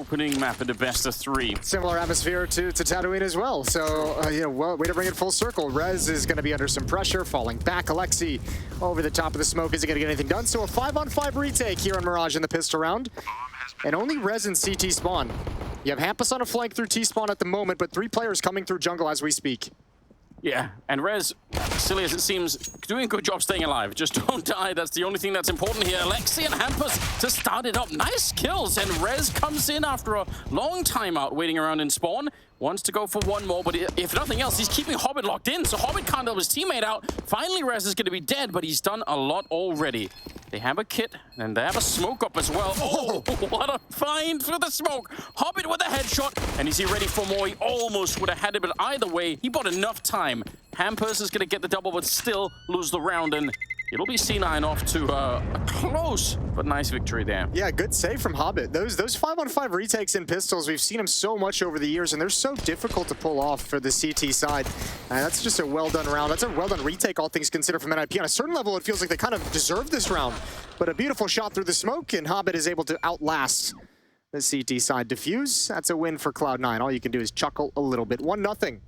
opening map in the best of 3. Similar atmosphere to Tatooine as well. So, well, way to bring it full circle. Rez is going to be under some pressure, falling back. Alexi over the top of the smoke isn't going to get anything done. So a 5-on-5 retake here on Mirage in the pistol round. And only Rez and CT spawn. You have hampus on a flank through T-spawn at the moment, but 3 players coming through jungle as we speak. Yeah, and Rez, silly as it seems, doing a good job staying alive. Just don't die, that's the only thing that's important here. Alexi and hampus to start it up. Nice kills, and Rez comes in after a long timeout waiting around in spawn. Wants to go for one more, but if nothing else, he's keeping Hobbit locked in, so Hobbit can't help his teammate out. Finally, Rez is going to be dead, but he's done a lot already. They have a kit, and they have a smoke up as well. Oh, what a find through the smoke. Hobbit with a headshot, and is he ready for more? He almost would have had it, but either way, he bought enough time. hampus is going to get the double, but still lose the round, and it'll be C9 off to a close but nice victory there. Yeah, good save from Hobbit. Those 5-on-5 retakes in pistols, we've seen them so much over the years, and they're so difficult to pull off for the CT side. That's just a well-done round. That's a well-done retake, all things considered, from NiP. On a certain level, it feels like they kind of deserve this round. But a beautiful shot through the smoke, and Hobbit is able to outlast the CT side. Diffuse, that's a win for Cloud9. All you can do is chuckle a little bit. 1-0.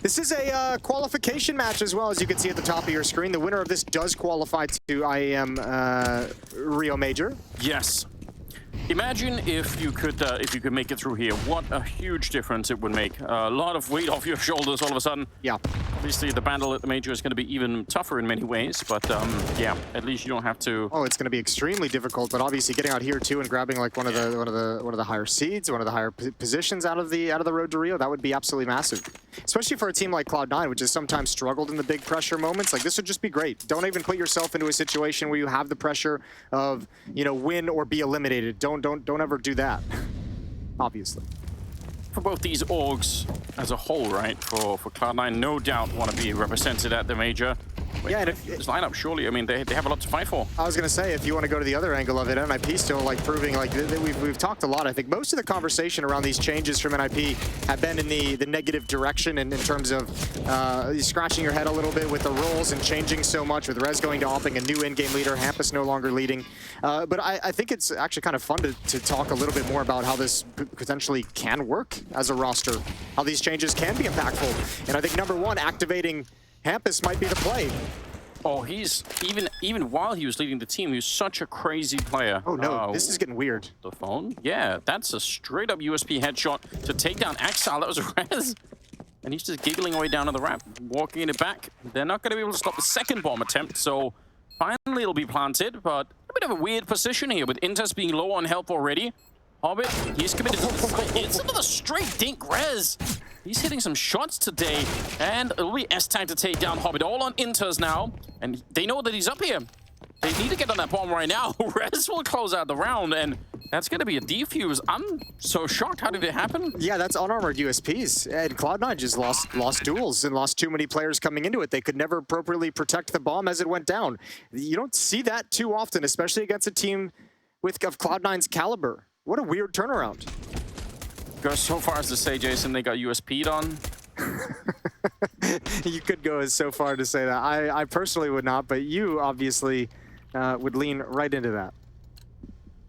This is a qualification match as well, as you can see at the top of your screen. The winner of this does qualify to IEM Rio Major. Yes. Imagine if you could make it through here. What a huge difference it would make. A lot of weight off your shoulders all of a sudden. Yeah. Obviously, the battle at the major is going to be even tougher in many ways, but yeah, at least you don't have to. Oh, it's going to be extremely difficult. But obviously, getting out here too and grabbing like one of the higher seeds, one of the higher positions out of the road to Rio, that would be absolutely massive. Especially for a team like Cloud9, which has sometimes struggled in the big pressure moments. Like, this would just be great. Don't even put yourself into a situation where you have the pressure of, you know, win or be eliminated. Don't ever do that. Obviously. For both these orgs as a whole, right? For Cloud9, no doubt want to be represented at the major. Wait, yeah, and if this lineup, surely, I mean, they have a lot to fight for. I was going to say, if you want to go to the other angle of it, NiP still like proving, like we've talked a lot. I think most of the conversation around these changes from NiP have been in the negative direction, and in terms of scratching your head a little bit with the roles and changing so much, with Rez going to opting a new in-game leader, hampus no longer leading. But I think it's actually kind of fun to talk a little bit more about how this potentially can work as a roster, how these changes can be impactful. And I think number one, activating hampus might be the play. Oh, he's even while he was leading the team, he was such a crazy player. Oh no, this is getting weird. The phone? Yeah, that's a straight up USP headshot to take down Exile. That was Rez. And he's just giggling away down to the ramp, walking it back. They're not going to be able to stop the second bomb attempt, so finally it'll be planted, but a bit of a weird position here with interz being low on health already. Hobbit, he's committed to it's another straight dink Rez. He's hitting some shots today, and it'll be S-time to take down Hobbit, all on interz now, and they know that he's up here. They need to get on that bomb right now. Rez will close out the round, and that's going to be a defuse. I'm so shocked. How did it happen? Yeah, that's unarmored USPs, and Cloud9 just lost duels and lost too many players coming into it. They could never appropriately protect the bomb as it went down. You don't see that too often, especially against a team of Cloud9's caliber. What a weird turnaround. Go so far as to say, Jason, they got USP'd on. You could go as so far to say that. I personally would not, but you obviously would lean right into that.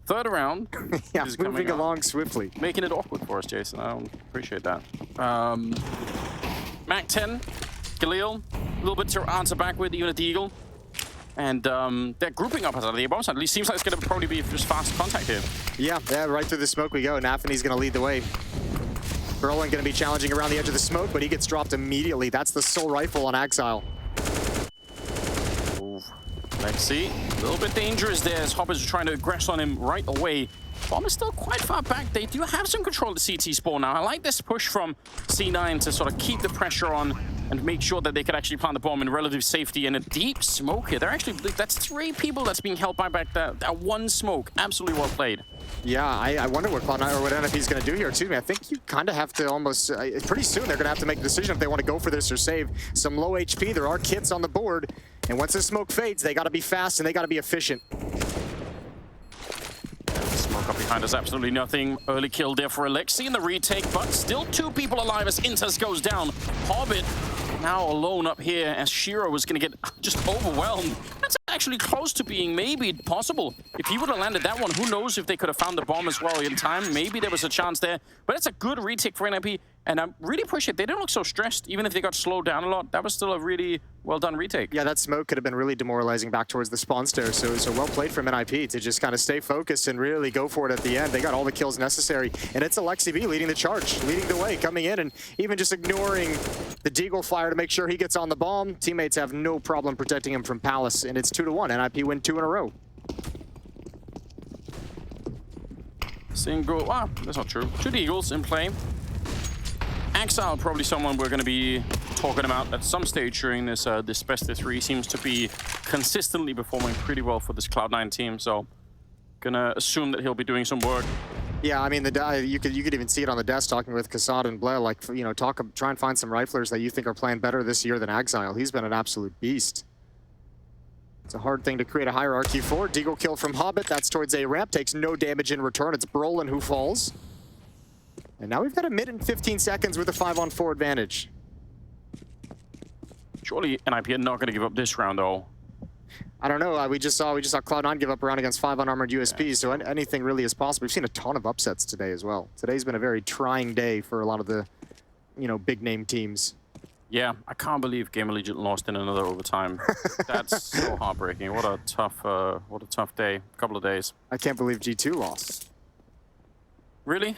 Third round. Yeah, moving along swiftly. Making it awkward for us, Jason. I don't appreciate that. Mac 10, Galil, a little bit to answer back with, even at the Eagle. And they're grouping up at the bomb side. At least seems like it's going to probably be just fast contact here. Yeah, right through the smoke we go. Nafany's going to lead the way. Brollan going to be challenging around the edge of the smoke, but he gets dropped immediately. That's the sole rifle on Exile. Let's see. A little bit dangerous there as Hoppers are trying to aggress on him right away. Bomb is still quite far back. They do have some control of the CT spawn now. I like this push from C9 to sort of keep the pressure on and make sure that they could actually plant the bomb in relative safety. And a deep smoke here. They're actually, that's 3 people that's being held back that one smoke. Absolutely well played. Yeah, I wonder what Cloud9 or what NiP is going to do here too. I think you kind of have to almost, pretty soon they're going to have to make a decision if they want to go for this or save some low HP. There are kits on the board. And once the smoke fades, they got to be fast and they got to be efficient. Smoke up behind us, absolutely nothing. Early kill there for Alexi in the retake, but still 2 people alive as interz goes down. Hobbit now alone up here as Shiro was going to get just overwhelmed. That's actually close to being maybe possible. If he would have landed that one, who knows if they could have found the bomb as well in time. Maybe there was a chance there. But it's a good retake for NiP. And I really appreciate they didn't look so stressed. Even if they got slowed down a lot, that was still a really well-done retake. Yeah, that smoke could have been really demoralizing back towards the spawn stair. So well played from NiP to just kind of stay focused and really go for it at the end. They got all the kills necessary. And it's Alexi B leading the charge, leading the way, coming in and even just ignoring the Deagle fire to make sure he gets on the bomb. Teammates have no problem protecting him from Palace, and it's 2-1. NiP win 2 in a row. Single, that's not true. 2 Deagles in play. Exile, probably someone we're going to be talking about at some stage during this this best of 3. Seems to be consistently performing pretty well for this Cloud9 team, so gonna assume that he'll be doing some work. Yeah, I mean, you could even see it on the desk talking with Kassad and Blair, like, you know, try and find some riflers that you think are playing better this year than Exile. He's been an absolute beast. It's a hard thing to create a hierarchy for. Deagle kill from Hobbit, that's towards A ramp, takes no damage in return. It's Brollan who falls. And now we've got a minute and 15 seconds with a 5-on-4 advantage. Surely NiP are not going to give up this round, though. I don't know. We just saw Cloud9 give up a round against 5 unarmored USPs, so anything really is possible. We've seen a ton of upsets today as well. Today's been a very trying day for a lot of the, you know, big name teams. Yeah, I can't believe Game Allegiant lost in another overtime. That's so heartbreaking. What a tough day. Couple of days. I can't believe G2 lost. Really?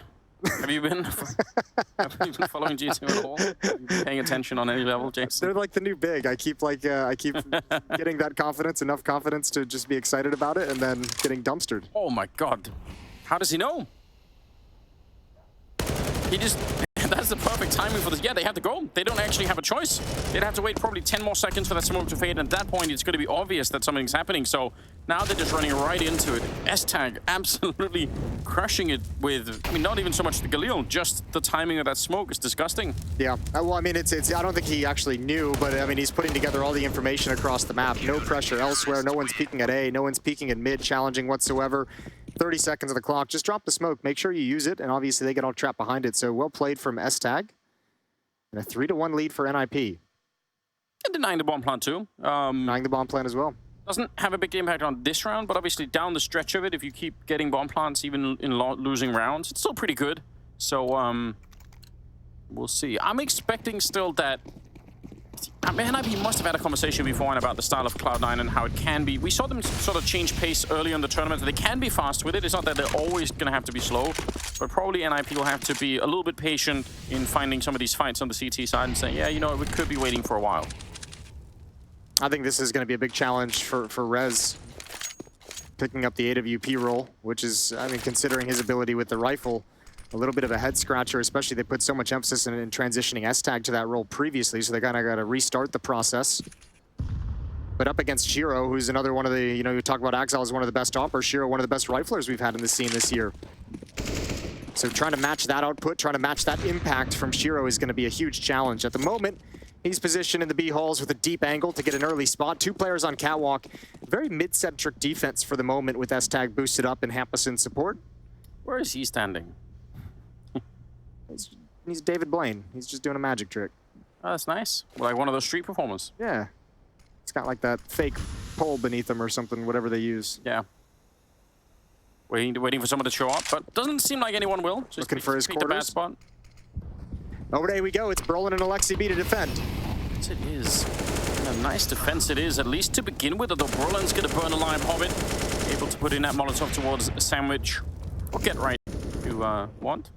Have you been following G2 at all? Have you been paying attention on any level, Jason? They're like the new big. I keep getting that confidence, enough confidence to just be excited about it, and then getting dumpstered. Oh my God! How does he know? He just. That's the perfect timing for this. Yeah, they have to go. They don't actually have a choice. They'd have to wait probably 10 more seconds for that smoke to fade. And at that point, it's going to be obvious that something's happening. So now they're just running right into it. S-Tag absolutely crushing it with, I mean, not even so much the Galil, just the timing of that smoke is disgusting. Yeah, well, I mean, it's I don't think he actually knew, but I mean, he's putting together all the information across the map. No pressure elsewhere. No one's peeking at A. No one's peeking at mid, challenging whatsoever. 30 seconds of the clock. Just drop the smoke. Make sure you use it, and obviously they get all trapped behind it. So well played from S-Tag. And a 3-1 lead for NiP. And denying the bomb plant too. Denying the bomb plant as well. Doesn't have a big impact on this round, but obviously down the stretch of it, if you keep getting bomb plants even in losing rounds, it's still pretty good. So we'll see. I'm expecting still that. I mean, NiP must have had a conversation beforehand about the style of Cloud9 and how it can be. We saw them sort of change pace early in the tournament. They can be fast with it. It's not that they're always going to have to be slow, but probably NiP will have to be a little bit patient in finding some of these fights on the CT side and saying, yeah, you know, we could be waiting for a while. I think this is going to be a big challenge for Rez picking up the AWP role, which is, I mean, considering his ability with the rifle, a little bit of a head scratcher, especially they put so much emphasis in transitioning S-Tag to that role previously, so they kind of got to restart the process. But up against Shiro, who's another one of the, you know, you talk about Axel as one of the best toppers, Shiro, one of the best riflers we've had in the scene this year. So trying to match that output, trying to match that impact from Shiro is going to be a huge challenge. At the moment, he's positioned in the B halls with a deep angle to get an early spot. 2 players on catwalk. Very mid-centric defense for the moment with S-Tag boosted up and hampus in support. Where is he standing? He's David Blaine. He's just doing a magic trick. Oh, that's nice. Like one of those street performers. Yeah. It's got like that fake pole beneath him or something, whatever they use. Yeah. Waiting for someone to show up, but doesn't seem like anyone will. Just looking for his quarters. The bad spot. Over there we go. It's Brollan and Alexi B to defend. Yes, it is. And a nice defense it is, at least to begin with. Although Brollan's going to burn a live Hobbit. Able to put in that Molotov towards a sandwich. Or get right if you want.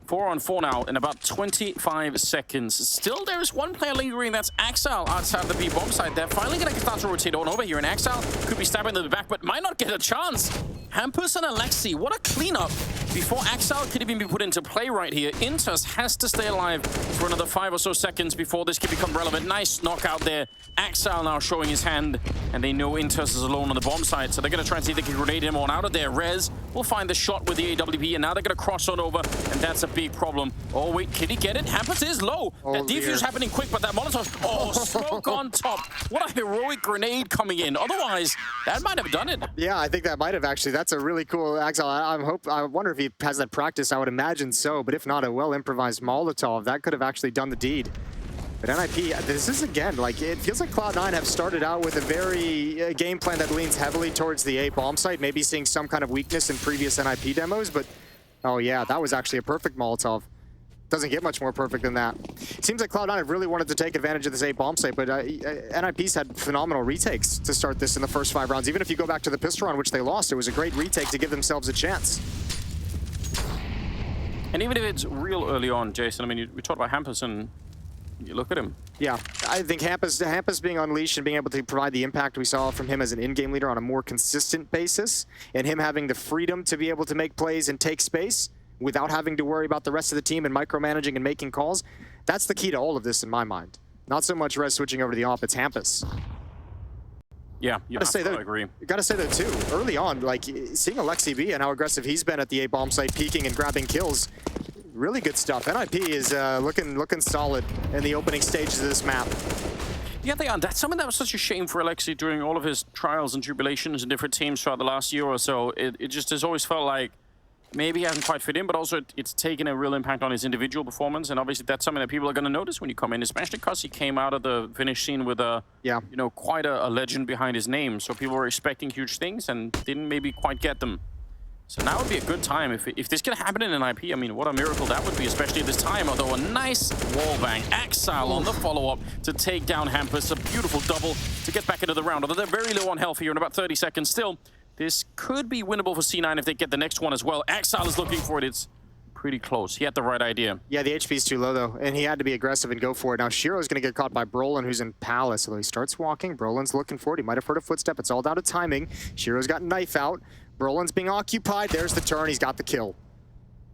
4-on-4 now in about 25 seconds. Still, there is one player lingering. That's Axel outside the B bomb site. They're finally going to start to rotate on over here. And Axel could be stabbing in the back, but might not get a chance. Hampus and Alexi, what a cleanup. Before Axel could even be put into play right here, interz has to stay alive for another 5 or so seconds before this can become relevant. Nice knockout there. Axel now showing his hand, and they know interz is alone on the bomb site, so they're going to try and see if they can grenade him on out of there. Rez will find the shot with the AWP, and now they're going to cross on over, and that's a big problem. Oh, wait, can he get it? Hampus is low. That defuse happening quick, but that Molotov, oh, smoke on top. What a heroic grenade coming in. Otherwise, that might have done it. Yeah, I think that might have actually. That's a really cool Axel. I wonder if he has that practice. I would imagine so, but if not, a well-improvised Molotov, that could have actually done the deed. But NiP, this is again, like, it feels like Cloud9 have started out with a very game plan that leans heavily towards the A bomb site, maybe seeing some kind of weakness in previous NiP demos, but oh yeah, that was actually a perfect Molotov. Doesn't get much more perfect than that. Seems like Cloud9 have really wanted to take advantage of this A bomb site, but NiP's had phenomenal retakes to start this in the first 5 rounds. Even if you go back to the pistol round, which they lost, it was a great retake to give themselves a chance. And even if it's real early on, Jason, I mean, we talked about hampus and you look at him. Yeah, I think hampus being unleashed and being able to provide the impact we saw from him as an in-game leader on a more consistent basis, and him having the freedom to be able to make plays and take space without having to worry about the rest of the team and micromanaging and making calls, that's the key to all of this in my mind. Not so much Rez switching over to the off, it's hampus. Yeah, you have to agree. Gotta say though too, early on, like seeing Alexi B and how aggressive he's been at the A bomb site, peeking and grabbing kills, really good stuff. NiP is looking solid in the opening stages of this map. Yeah, they are. That's something that was such a shame for Alexi during all of his trials and tribulations in different teams throughout the last year or so. It just has always felt like maybe he hasn't quite fit in, but also it's taken a real impact on his individual performance. And obviously that's something that people are going to notice when you come in, especially because he came out of the Finnish scene with quite a legend behind his name. So people were expecting huge things and didn't maybe quite get them. So now would be a good time if this could happen in an NiP. I mean, what a miracle that would be, especially at this time. Although a nice wallbang, Exile on the follow-up to take down hampus. A beautiful double to get back into the round. Although they're very low on health here in about 30 seconds still. This could be winnable for C9 if they get the next one as well. Exile is looking for it. It's pretty close. He had the right idea. Yeah, the HP is too low, though, and he had to be aggressive and go for it. Now, Shiro's going to get caught by Brollan, who's in Palace. Although he starts walking, Brollan's looking for it. He might have heard a footstep. It's all down to timing. Shiro's got knife out. Brollan's being occupied. There's the turn. He's got the kill.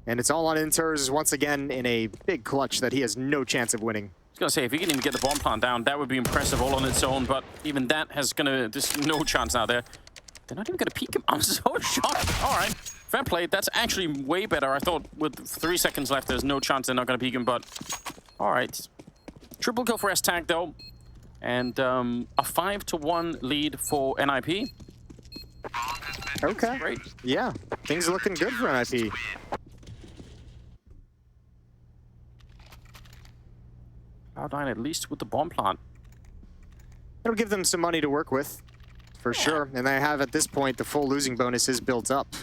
And it's all on interz once again in a big clutch that he has no chance of winning. I was going to say, if he can even get the bomb plant down, that would be impressive all on its own. But even that has there's no chance out there. They're not even going to peek him. I'm so shocked. All right. Fair play. That's actually way better. I thought with 3 seconds left, there's no chance they're not going to peek him. But all right. Triple kill for S-Tag, though. And a 5-1 lead for NiP. Okay. Great. Yeah. Things are looking good for NiP. Cloud9 at least with the bomb plant. It'll give them some money to work with. For sure, and they have at this point the full losing bonus is built up.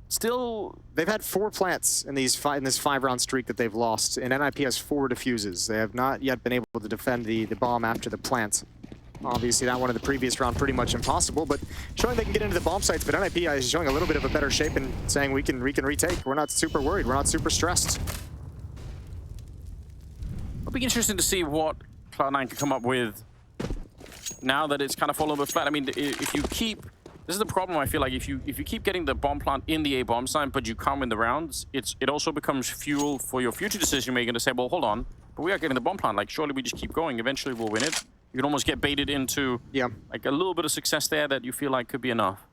Still, they've had 4 plants in this 5-round streak that they've lost, and NiP has 4 defuses. They have not yet been able to defend the bomb after the plant. Obviously, that one in the previous round pretty much impossible, but showing they can get into the bomb sites. But NiP is showing a little bit of a better shape and saying we can retake. We're not super worried. We're not super stressed. It'll be interesting to see what Cloud9 can come up with. Now that it's kind of fallen a bit flat, I mean, if you keep... This is the problem, I feel like, if you keep getting the bomb plant in the A bomb site, but you can't win the rounds, it also becomes fuel for your future decision-making to say, well, hold on, but we are getting the bomb plant. Like, surely we just keep going. Eventually we'll win it. You can almost get baited into like a little bit of success there that you feel like could be enough.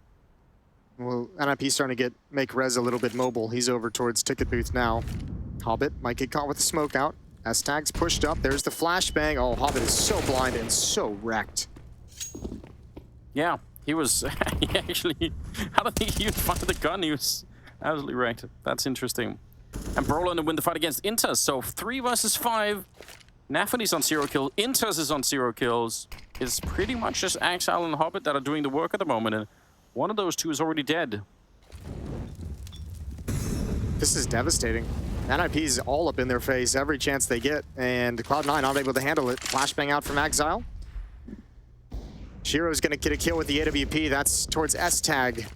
Well, NiP's starting to make Rez a little bit mobile. He's over towards ticket booth now. Hobbit might get caught with the smoke out. S-Tag's pushed up. There's the flashbang. Oh, Hobbit is so blind and so wrecked. Yeah, he was he actually, I don't think he would fire the gun. He was absolutely wrecked. That's interesting. And Brollan to win the fight against interz. So 3 versus 5. Nafany's on 0 kills. interz is on 0 kills. It's pretty much just Exile and Hobbit that are doing the work at the moment. And one of those 2 is already dead. This is devastating. NiP's all up in their face every chance they get. And Cloud9 not able to handle it. Flashbang out from Exile. Shiro's going to get a kill with the AWP. That's towards S-Tag,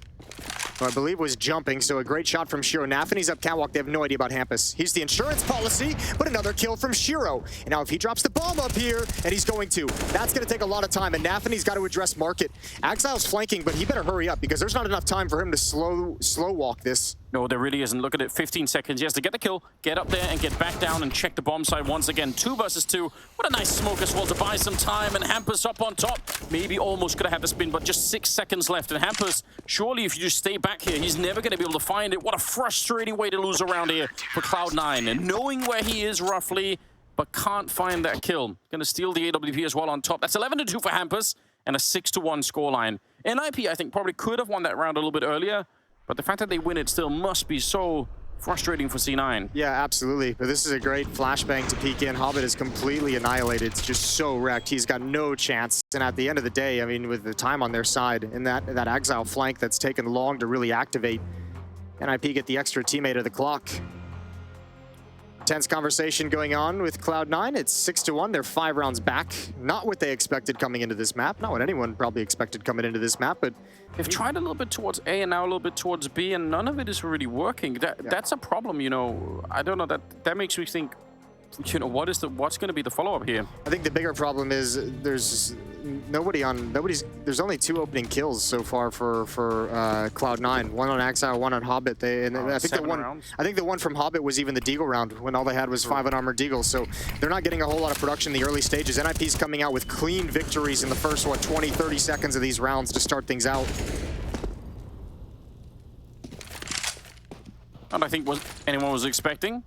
who I believe was jumping, so a great shot from Shiro. Nafany's up catwalk. They have no idea about hampus. He's the insurance policy, but another kill from Shiro. And now if he drops the bomb up here, and he's going to, that's going to take a lot of time, and Nafany's got to address market. Exile's flanking, but he better hurry up, because there's not enough time for him to slow walk this. No, there really isn't. Look at it, 15 seconds. He has to get the kill, get up there, and get back down and check the bomb site once again. 2 versus 2. What a nice smoke as well to buy some time, and hampus up on top. Maybe almost could have had the spin, but just 6 seconds left. And hampus, surely if you just stay back here, he's never going to be able to find it. What a frustrating way to lose around here for Cloud9. And knowing where he is roughly, but can't find that kill. Going to steal the AWP as well on top. That's 11-2 for hampus, and a 6-1 scoreline. NiP, I think, probably could have won that round a little bit earlier. But the fact that they win it still must be so frustrating for C9. Yeah, absolutely. But this is a great flashbang to peek in. Hobbit is completely annihilated. It's just so wrecked. He's got no chance. And at the end of the day, I mean, with the time on their side and that exile flank that's taken long to really activate, NiP get the extra teammate of the clock. Tense conversation going on with Cloud9. It's 6-1. They're 5 rounds back. Not what they expected coming into this map. Not what anyone probably expected coming into this map, but they've tried a little bit towards A and now a little bit towards B, and none of it is really working. That's a problem, you know. I don't know, that makes me think, you know, what's going to be the follow-up here? I think the bigger problem is there's only 2 opening kills so far for Cloud9. One on Exile, one on Hobbit. I think the one from Hobbit was even the Deagle round when all they had was 5 unarmored Deagles. So they're not getting a whole lot of production in the early stages. NiP's coming out with clean victories in the first 20, 30 seconds of these rounds to start things out. And I think what anyone was expecting.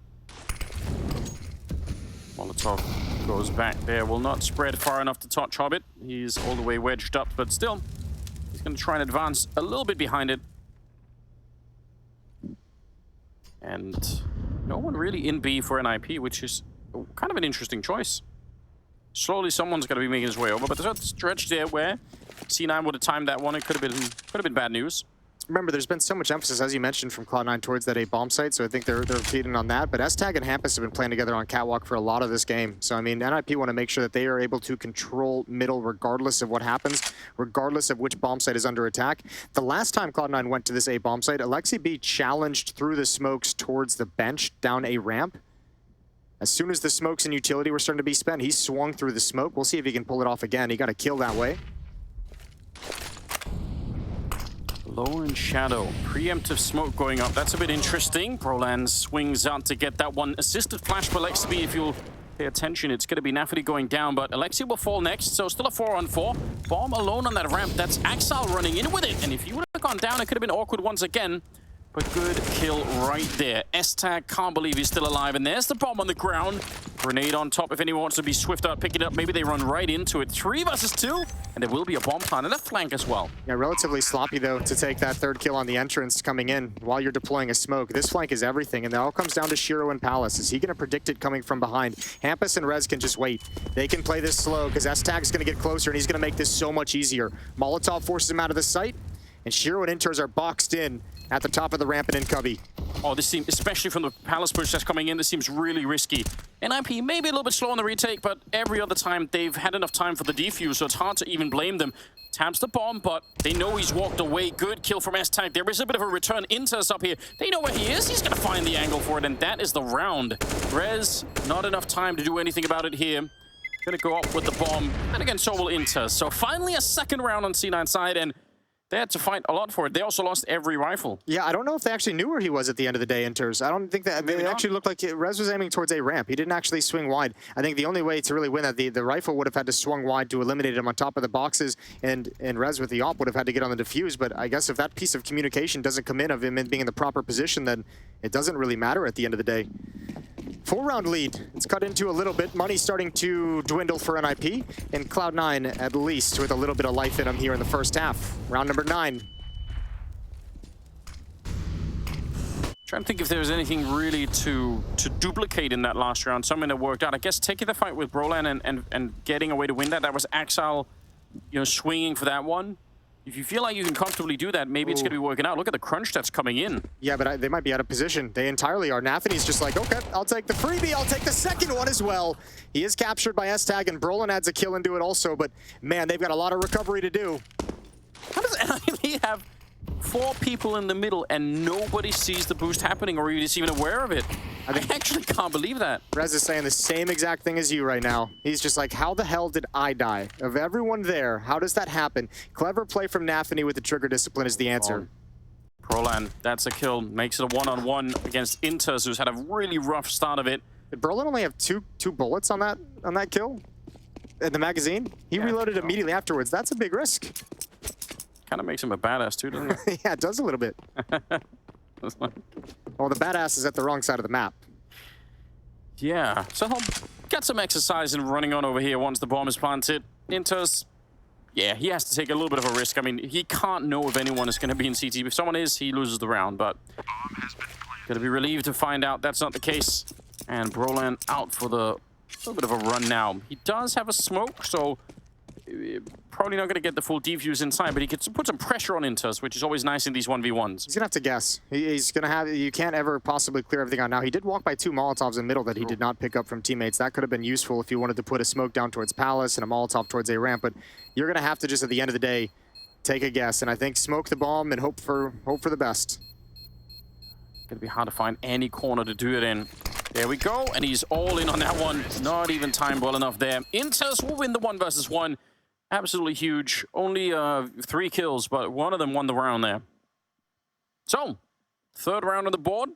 Molotov goes back there, will not spread far enough to touch Hobbit. He's all the way wedged up, but still, he's going to try and advance a little bit behind it. And no one really in B for NiP, which is kind of an interesting choice. Slowly, someone's going to be making his way over, but there's a stretch there where C9 would have timed that one. It could have been bad news. Remember, there's been so much emphasis, as you mentioned, from Cloud9 towards that A bomb site, so I think they're feeding on that. But STAG and hampus have been playing together on Catwalk for a lot of this game. So, I mean, NiP want to make sure that they are able to control middle regardless of what happens, regardless of which bomb site is under attack. The last time Cloud9 went to this A bomb site, Alexi B challenged through the smokes towards the bench down a ramp. As soon as the smokes and utility were starting to be spent, he swung through the smoke. We'll see if he can pull it off again. He got a kill that way. Low in shadow. Preemptive smoke going up. That's a bit interesting. Brollan swings out to get that one. Assisted flash for Alexi. If you'll pay attention, it's going to be Nafity going down, but Alexi will fall next, so still a 4-on-4. Bomb alone on that ramp. That's Axel running in with it. And if he would have gone down, it could have been awkward once again. But good kill right there. STAG can't believe he's still alive. And there's the bomb on the ground. Grenade on top. If anyone wants to be swift out, pick it up. Maybe they run right into it. 3 versus 2. And there will be a bomb plant and a flank as well. Yeah, relatively sloppy, though, to take that 3rd kill on the entrance coming in while you're deploying a smoke. This flank is everything. And it all comes down to Shiro and Palace. Is he going to predict it coming from behind? Hampus and Rez can just wait. They can play this slow because STAG's going to get closer and he's going to make this so much easier. Molotov forces him out of the site. And Shiro and interz are boxed in at the top of the ramp and in cubby. Oh, this seems, especially from the Palace push that's coming in, this seems really risky. NiP maybe a little bit slow on the retake, but every other time they've had enough time for the defuse, so it's hard to even blame them. Taps the bomb, but they know he's walked away. Good kill from STAG. There is a bit of a return. interz up here. They know where he is. He's going to find the angle for it, and that is the round. Rez, not enough time to do anything about it here. Going to go up with the bomb, and again, so will interz. So finally a 2nd round on C9 side, and they had to fight a lot for it. They also lost every rifle. Yeah, I don't know if they actually knew where he was at the end of the day, interz. I don't think that it actually looked like Rez was aiming towards a ramp. He didn't actually swing wide. I think the only way to really win that, the rifle would have had to swung wide to eliminate him on top of the boxes, and Rez with the op would have had to get on the defuse. But I guess if that piece of communication doesn't come in of him being in the proper position, then it doesn't really matter at the end of the day. 4-round lead. It's cut into a little bit. Money starting to dwindle for NiP, and Cloud9 at least with a little bit of life in them here in the first half. Round number 9. Trying to think if there was anything really to duplicate in that last round. Something that worked out. I guess taking the fight with Brollan and getting a way to win that. That was Axel, you know, swinging for that one. If you feel like you can comfortably do that, maybe it's going to be working out. Look at the crunch that's coming in. Yeah, but they might be out of position. They entirely are. Nafany's just like, okay, I'll take the freebie. I'll take the 2nd one as well. He is captured by STAG, and Brollan adds a kill into it also. But, man, they've got a lot of recovery to do. How does NiP have 4 people in the middle and nobody sees the boost happening or is even aware of it? I actually can't believe that. Rez is saying the same exact thing as you right now. He's just like, how the hell did I die? Of everyone there, how does that happen? Clever play from Nafany with the trigger discipline is the answer. Brollan, that's a kill. Makes it a 1-on-1 against interz, who's had a really rough start of it. Did Brollan only have two bullets on that kill? In the magazine? He reloaded immediately afterwards. That's a big risk. Kind of makes him a badass too, doesn't it? Yeah, it does a little bit. Well, the badass is at the wrong side of the map. Yeah, so he'll get some exercise in running on over here once the bomb is planted. interz, yeah, he has to take a little bit of a risk. I mean, he can't know if anyone is going to be in CT. If someone is, he loses the round, but Gonna be relieved to find out that's not the case. And Brollan out for the little bit of a run now. He does have a smoke, so probably not going to get the full defuse inside, but he can put some pressure on interz, which is always nice in these 1v1s. He's going to have to guess. He's going to have... You can't ever possibly clear everything out. Now, he did walk by 2 Molotovs in the middle that he did not pick up from teammates. That could have been useful if you wanted to put a smoke down towards Palace and a Molotov towards A ramp, but you're going to have to just, at the end of the day, take a guess. And I think smoke the bomb and hope for the best. Going to be hard to find any corner to do it in. There we go, and he's all in on that one. Not even timed well enough there. interz will win the 1 versus 1. Absolutely huge. Only 3 kills, but one of them won the round there. So, 3rd round on the board.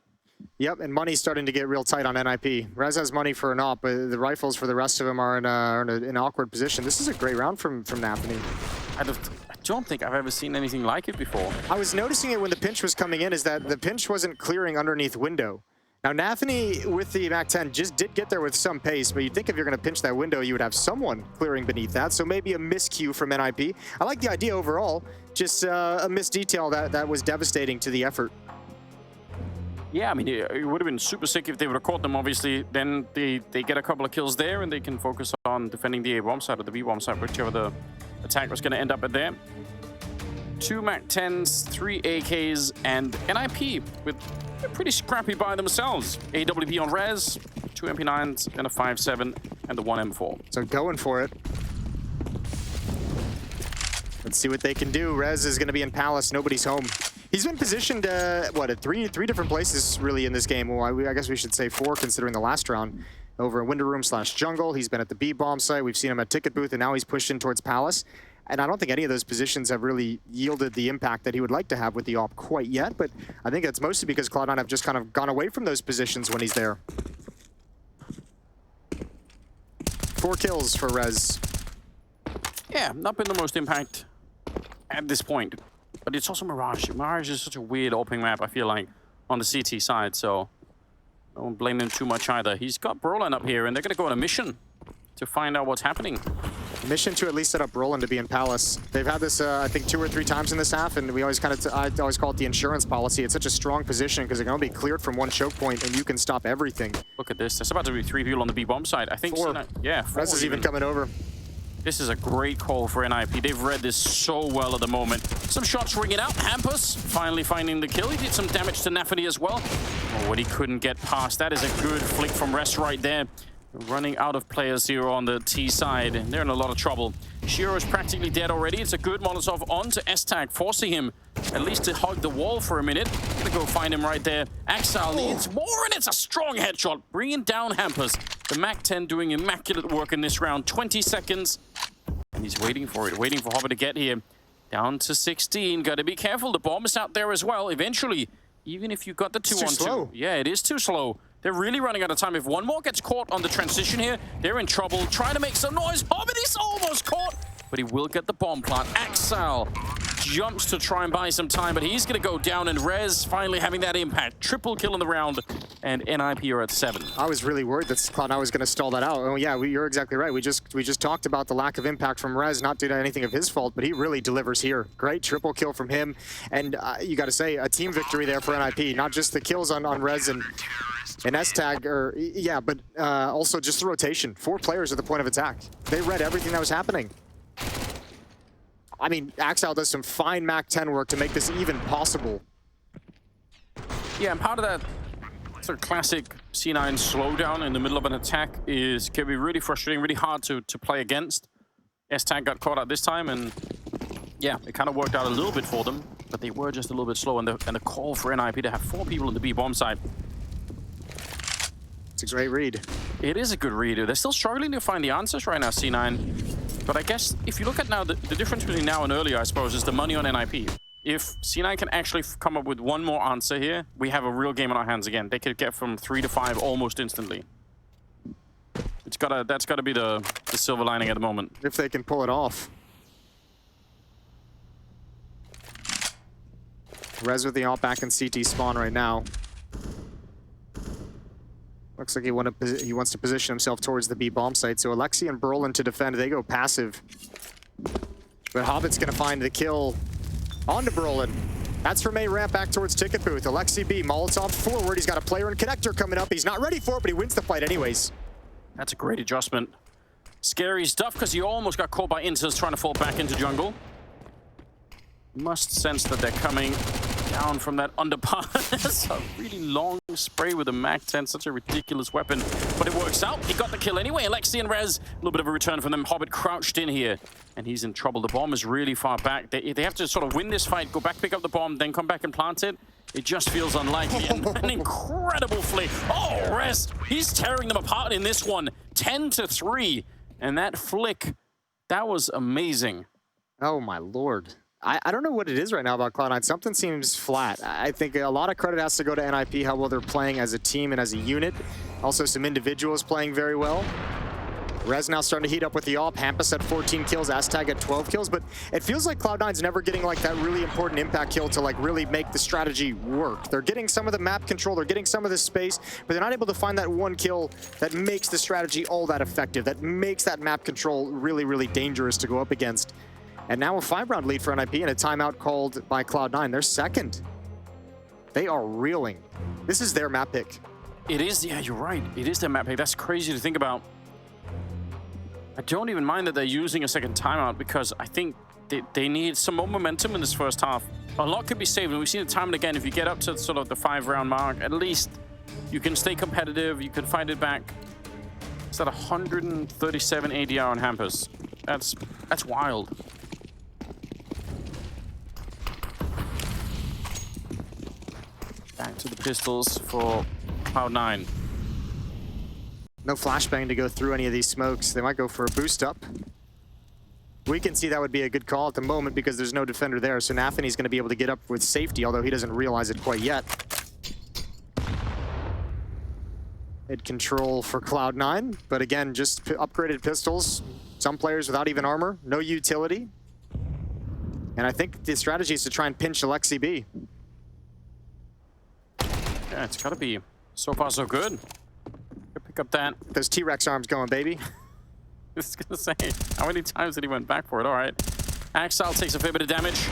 Yep, and money's starting to get real tight on NiP. Rez has money for an op, but the rifles for the rest of them are in an awkward position. This is a great round from Nafany. I don't think I've ever seen anything like it before. I was noticing it when the pinch was coming in, is that the pinch wasn't clearing underneath window. Now, Nafany with the MAC-10 just did get there with some pace, but you'd think if you're going to pinch that window, you would have someone clearing beneath that. So maybe a miscue from NiP. I like the idea overall, just a missed detail that was devastating to the effort. Yeah, I mean, it would have been super sick if they would have caught them, obviously. Then they get a couple of kills there, and they can focus on defending the A-bomb side or the B-bomb side, whichever the attack was going to end up at there. 2 MAC-10s, 3 AKs, and NiP with pretty scrappy by themselves. AWP on Rez, 2 MP9s, and a 5.7, and the 1 M4. So going for it. Let's see what they can do. Rez is going to be in Palace. Nobody's home. He's been positioned, at three different places, really, in this game. Well, I guess we should say 4, considering the last round. Over in window room / jungle. He's been at the B-bomb site. We've seen him at ticket booth, and now he's pushed in towards Palace. And I don't think any of those positions have really yielded the impact that he would like to have with the op quite yet, but I think that's mostly because Cloud9 have just kind of gone away from those positions when he's there. 4 kills for Rez. Yeah, not been the most impact at this point, but it's also Mirage. Mirage is such a weird opening map, I feel like, on the CT side, so I won't blame him too much either. He's got Brollan up here, and they're going to go on a mission to find out what's happening. Mission to at least set up Brollan to be in Palace. They've had this, I think, 2 or 3 times in this half, and we always I always call it the insurance policy. It's such a strong position because it can only be cleared from 1 choke point, and you can stop everything. Look at this. There's about to be 3 people on the B-bomb side. I think 4. Yeah, 4. Rez is even coming over. This is a great call for NiP. They've read this so well at the moment. Some shots ringing out. hampus finally finding the kill. He did some damage to Nafany as well. Oh, what he couldn't get past. That is a good flick from Rest right there. Running out of players here on the T side. They're in a lot of trouble. Shiro is practically dead already. It's a good Molotov onto S-Tag, forcing him at least to hug the wall for a minute. Gonna go find him right there. Axel needs more, and it's a strong headshot, bringing down hampus. The MAC-10 doing immaculate work in this round. 20 seconds, and he's waiting for it, waiting for Hopper to get here. Down to 16. Gotta be careful. The bomb is out there as well. Eventually, even if you got the 2-on-2. Yeah, it is too slow. They're really running out of time. If one more gets caught on the transition here, they're in trouble. Trying to make some noise. Hobbit is almost caught, but he will get the bomb plant. Axel jumps to try and buy some time, but he's going to go down, and Rez finally having that impact. Triple kill in the round, and NiP are at 7. I was really worried that Cloud9 was going to stall that out. Oh yeah, you're exactly right. We just talked about the lack of impact from Rez, not due to anything of his fault, but he really delivers here. Great triple kill from him, and you got to say, a team victory there for NiP. Not just the kills on Rez and S-Tag, but also just the rotation. 4 players at the point of attack. They read everything that was happening. I mean, Axel does some fine MAC-10 work to make this even possible. Yeah, and part of that sort of classic C9 slowdown in the middle of an attack can be really frustrating, really hard to play against. S-Tag got caught out this time, and yeah, it kind of worked out a little bit for them, but they were just a little bit slow, and the call for NiP to have 4 people on the B-bomb side. It's a great read. It is a good read. They're still struggling to find the answers right now, C9. But I guess if you look at now, the difference between now and earlier, I suppose, is the money on NiP. If C9 can actually come up with one more answer here, we have a real game on our hands again. They could get from 3 to 5 almost instantly. That's gotta be the silver lining at the moment. If they can pull it off. Rez with the alt back in CT spawn right now. Looks like he wants to position himself towards the B-bomb site. So Alexi and Brollan to defend. They go passive. But Hobbit's going to find the kill onto Brollan. That's from A ramp back towards Ticket Booth. Alexi B, Molotov forward. He's got a player and connector coming up. He's not ready for it, but he wins the fight anyways. That's a great adjustment. Scary stuff, because he almost got caught by interz trying to fall back into jungle. Must sense that they're coming down from that underpass. A really long spray with a MAC-10, such a ridiculous weapon. But it works out. He got the kill anyway. Alexi and Rez, a little bit of a return from them. Hobbit crouched in here, and he's in trouble. The bomb is really far back. They have to sort of win this fight, go back, pick up the bomb, then come back and plant it. It just feels unlikely. And an incredible flick. Oh, Rez, he's tearing them apart in this one. 10-3. And that flick, that was amazing. Oh, my Lord. I don't know what it is right now about Cloud9. Something seems flat. I think a lot of credit has to go to NiP, how well they're playing as a team and as a unit. Also, some individuals playing very well. Rez now starting to heat up with the AWP. Hampus at 14 kills, Aztag at 12 kills. But it feels like Cloud9's never getting like that really important impact kill to like really make the strategy work. They're getting some of the map control, they're getting some of the space, but they're not able to find that one kill that makes the strategy all that effective, that makes that map control really, really dangerous to go up against. And now a 5-round lead for NiP and a timeout called by Cloud9. They're second. They are reeling. This is their map pick. It is, yeah, you're right. It is their map pick. That's crazy to think about. I don't even mind that they're using a second timeout because I think they need some more momentum in this first half. A lot could be saved, and we've seen it time and again. If you get up to sort of the 5-round mark, at least you can stay competitive, you can fight it back. It's at 137 ADR on Hampus. That's wild. Back to the pistols for Cloud9. No flashbang to go through any of these smokes. They might go for a boost up. We can see that would be a good call at the moment because there's no defender there. So Nathany's going to be able to get up with safety, although he doesn't realize it quite yet. Mid control for Cloud9, but again, just upgraded pistols. Some players without even armor, no utility. And I think the strategy is to try and pinch Alexi B. Yeah, it's got to be so far so good. Pick up that. Those T-Rex arms going, baby. I was going to say, how many times did he went back for it? All right. Axel takes a fair bit of damage.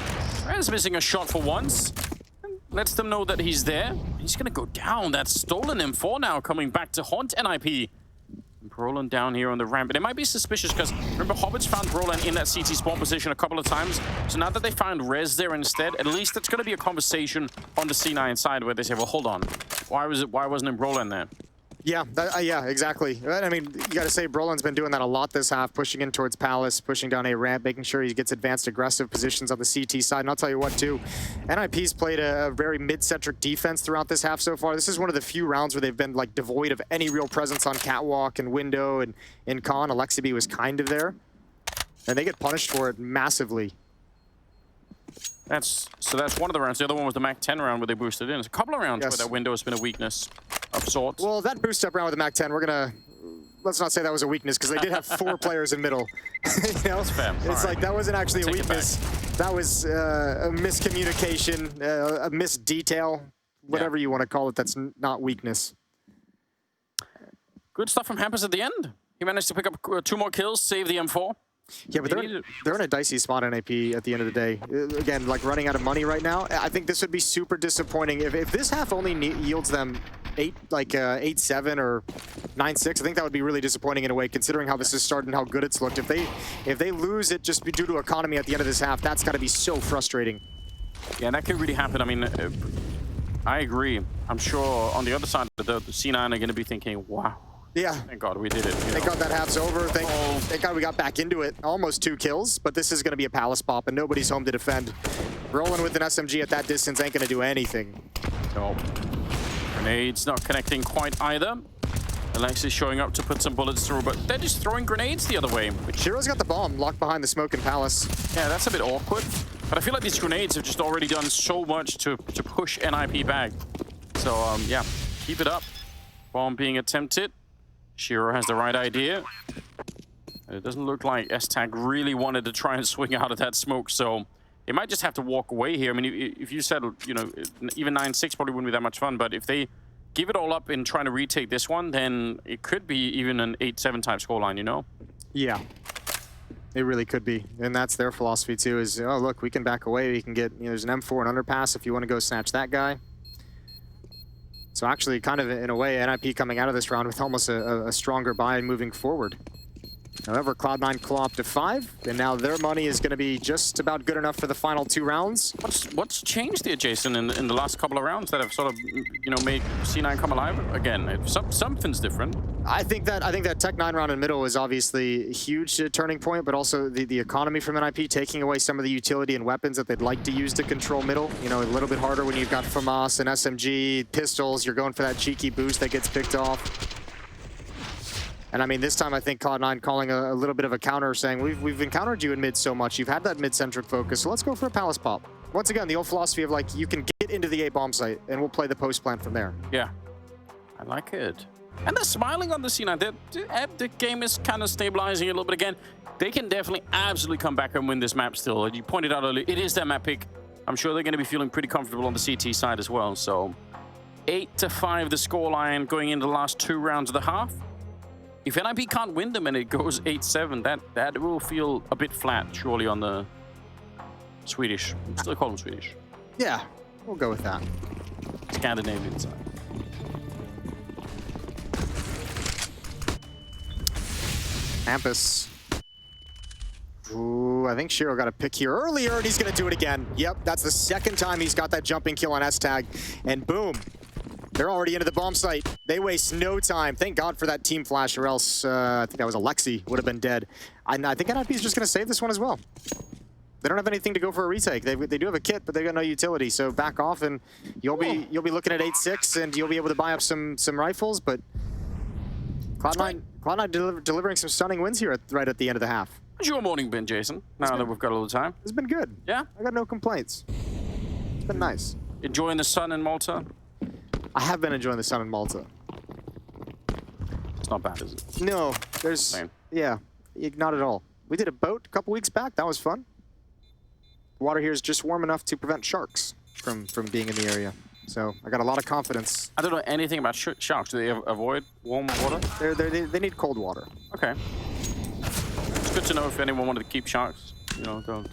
Rez missing a shot for once. Lets them know that he's there. He's going to go down. That's stolen M4 now, coming back to haunt NiP. Brollan down here on the ramp. And it might be suspicious because, remember, Hobbits found Brollan in that CT spawn position a couple of times. So now that they found Rez there instead, at least it's going to be a conversation on the C9 side where they say, well, hold on. Why wasn't it Brollan there? Yeah, yeah, exactly. I mean, you got to say Brollan's been doing that a lot this half, pushing in towards Palace, pushing down A ramp, making sure he gets advanced aggressive positions on the CT side. And I'll tell you what, too, NiP's played a very mid-centric defense throughout this half so far. This is one of the few rounds where they've been like devoid of any real presence on catwalk and window and in con. Alexi B was kind of there, and they get punished for it massively. That's one of the rounds. The other one was the MAC-10 round where they boosted in. It's a couple of rounds where that window has been a weakness of sorts. Well, that boost up round with the MAC-10, we're gonna let's not say that was a weakness because they did have 4 players in middle. You know? That's fair. It's like that wasn't actually a weakness. That was a miscommunication, a missed detail, whatever you want to call it. That's not weakness. Good stuff from Hampus at the end. He managed to pick up 2 more kills, save the M4. Yeah, but they're in a dicey spot in NiP at the end of the day. Again, like running out of money right now. I think this would be super disappointing if this half only yields them 8-7 or 9-6. I think that would be really disappointing in a way, considering how this has started and how good it's looked. If they lose it just due to economy at the end of this half, that's got to be so frustrating. Yeah, that could really happen. I mean, I agree. I'm sure on the other side, the C9 are going to be thinking, wow. Yeah. Thank God we did it. Thank God that half's over. Thank God we got back into it. Almost 2 kills, but this is going to be a Palace pop, and nobody's home to defend. Brollan with an SMG at that distance ain't going to do anything. No. Grenades not connecting quite either. Alexis showing up to put some bullets through, but they're just throwing grenades the other way. Shiro's got the bomb locked behind the smoke in Palace. Yeah, that's a bit awkward. But I feel like these grenades have just already done so much to push NiP back. So, yeah, keep it up. Bomb being attempted. Shiro has the right idea. It doesn't look like S-Tag really wanted to try and swing out of that smoke, so they might just have to walk away here. I mean, if you said, you know, even 9-6 probably wouldn't be that much fun, but if they give it all up in trying to retake this one, then it could be even an 8-7 type scoreline, you know? Yeah. It really could be, and that's their philosophy too. Is oh look, we can back away. We can get there's an M4 and underpass if you want to go snatch that guy. So actually, kind of in a way, NiP coming out of this round with almost a stronger buy moving forward. However, Cloud9 claw up to 5, and now their money is going to be just about good enough for the final 2 rounds. What's changed there, Jason, in the last couple of rounds that have sort of, made C9 come alive again? Something's different. I think that Tech9 round in middle is obviously a huge turning point, but also the economy from NiP taking away some of the utility and weapons that they'd like to use to control middle. A little bit harder when you've got FAMAS and SMG, pistols. You're going for that cheeky boost that gets picked off. And I mean, this time I think Cloud9 calling a little bit of a counter, saying we've encountered you in mid so much. You've had that mid-centric focus, so let's go for a palace pop. Once again, the old philosophy of like, you can get into the A bomb site and we'll play the post plan from there. Yeah, I like it. And they're smiling on the C9. The game is kind of stabilizing a little bit again. They can definitely absolutely come back and win this map still. You pointed out earlier, it is their map pick. I'm sure they're going to be feeling pretty comfortable on the CT side as well. So 8-5 the scoreline going into the last 2 rounds of the half. If NiP can't win them and it goes 8-7, that will feel a bit flat, surely, on the Swedish. Still call them Swedish. Yeah, we'll go with that. Scandinavian side. Hampus. Ooh, I think Shiro got a pick here earlier, and he's going to do it again. Yep, that's the second time he's got that jumping kill on S-Tag, and boom. They're already into the bomb site. They waste no time. Thank God for that team flash, or else I think that was Alexi would have been dead. I think NiP is just going to save this one as well. They don't have anything to go for a retake. They do have a kit, but they've got no utility. So back off, and you'll be looking at 8-6, and you'll be able to buy up some rifles. But Cloud9 delivering some stunning wins here right at the end of the half. How's your morning been, Jason? Now that we've got a little time. It's been good. Yeah, I got no complaints. It's been nice. Enjoying the sun in Malta? I have been enjoying the sun in Malta. It's not bad, is it? No, yeah, not at all. We did a boat a couple weeks back. That was fun. The water here is just warm enough to prevent sharks from being in the area. So I got a lot of confidence. I don't know anything about sharks. Do they avoid warm water? They need cold water. Okay. It's good to know if anyone wanted to keep sharks. Don't.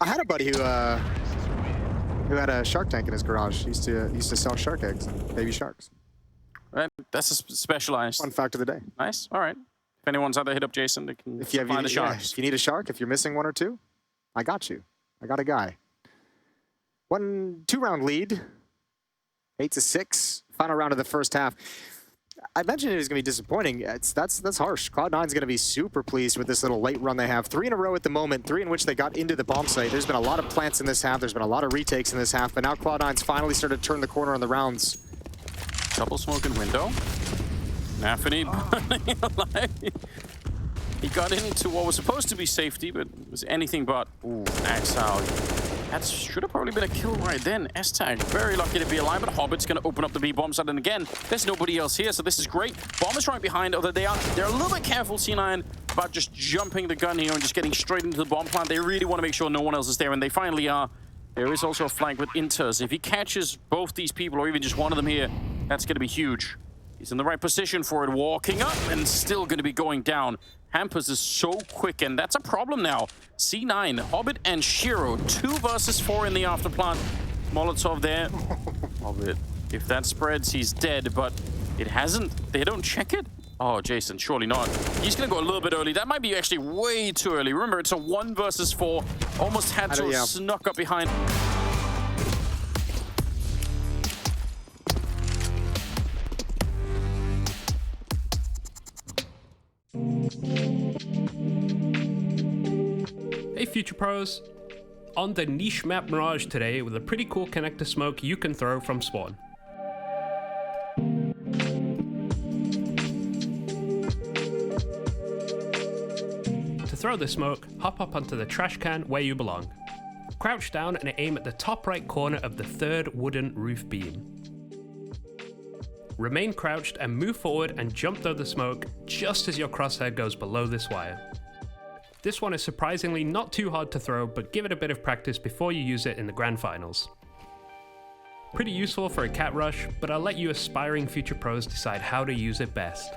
I had a buddy who had a shark tank in his garage. He used to sell shark eggs and baby sharks. Right, that's a specialized. Fun fact of the day. Nice. All right. If anyone's out there, hit up Jason. They can find the sharks. If you need a shark, if you're missing 1 or 2, I got you. I got a guy. 2-round lead. 8-6. Final round of the first half. I mentioned it was going to be disappointing. That's harsh. Cloud9's going to be super pleased with this little late run they have. 3 in a row at the moment, 3 in which they got into the bomb site. There's been a lot of plants in this half. There's been a lot of retakes in this half, but now Cloud9's finally started to turn the corner on the rounds. Double smoking window. Nafany burning alive. He got into what was supposed to be safety, but was anything but. Ooh, axe out. That should have probably been a kill right then. S-Tag, very lucky to be alive, but Hobbit's going to open up the B-bomb side. And again, there's nobody else here, so this is great. Bomb is right behind, although they're a little bit careful, C9, about just jumping the gun here and just getting straight into the bomb plant. They really want to make sure no one else is there, and they finally are. There is also a flank with interz. If he catches both these people, or even just one of them here, that's going to be huge. He's in the right position for it, walking up, and still going to be going down. Hampus is so quick, and that's a problem now. C9, Hobbit, and Shiro, 2 versus 4 in the afterplant. Molotov there. Hobbit, if that spreads, he's dead, but it hasn't. They don't check it. Oh, Jason, surely not. He's going to go a little bit early. That might be actually way too early. Remember, it's a 1 versus 4. Almost had to have snuck up behind. Hey Future Pros! On the niche map Mirage today with a pretty cool connector smoke you can throw from spawn. To throw the smoke, hop up onto the trash can where you belong. Crouch down and aim at the top right corner of the 3rd wooden roof beam. Remain crouched and move forward and jump through the smoke just as your crosshair goes below this wire. This one is surprisingly not too hard to throw, but give it a bit of practice before you use it in the grand finals. Pretty useful for a cat rush, but I'll let you aspiring future pros decide how to use it best.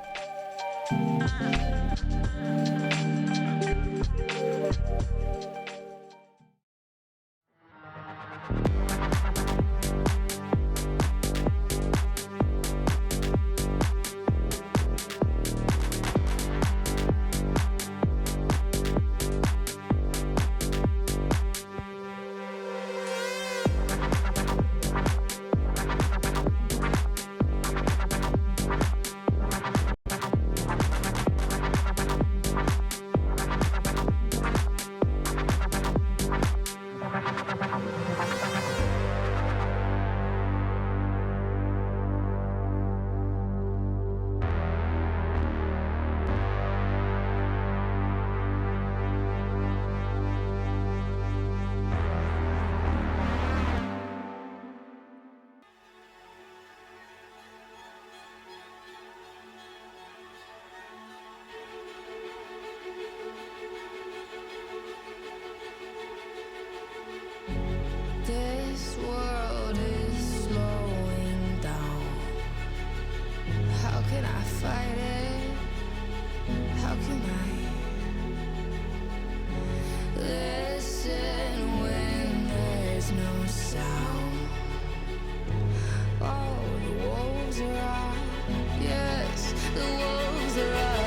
This world is slowing down. How can I fight it? How can I listen when there's no sound? Oh, the wolves are out. Yes, the wolves are out.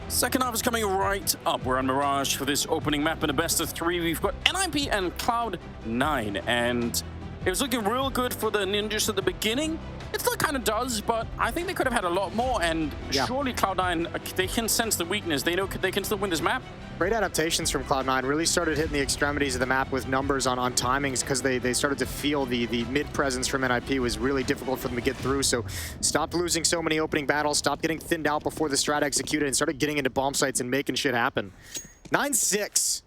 Second half is coming right up. We're on Mirage for this opening map in a best of 3. We've got NiP and Cloud9, and it was looking real good for the Ninjas at the beginning. It still kind of does, but I think they could have had a lot more, and surely Cloud9, they can sense the weakness. They know they can still win this map. Great adaptations from Cloud9. Really started hitting the extremities of the map with numbers on timings because they started to feel the mid presence from NiP was really difficult for them to get through. So stopped losing so many opening battles, stopped getting thinned out before the strat executed, and started getting into bomb sites and making shit happen. 9-6.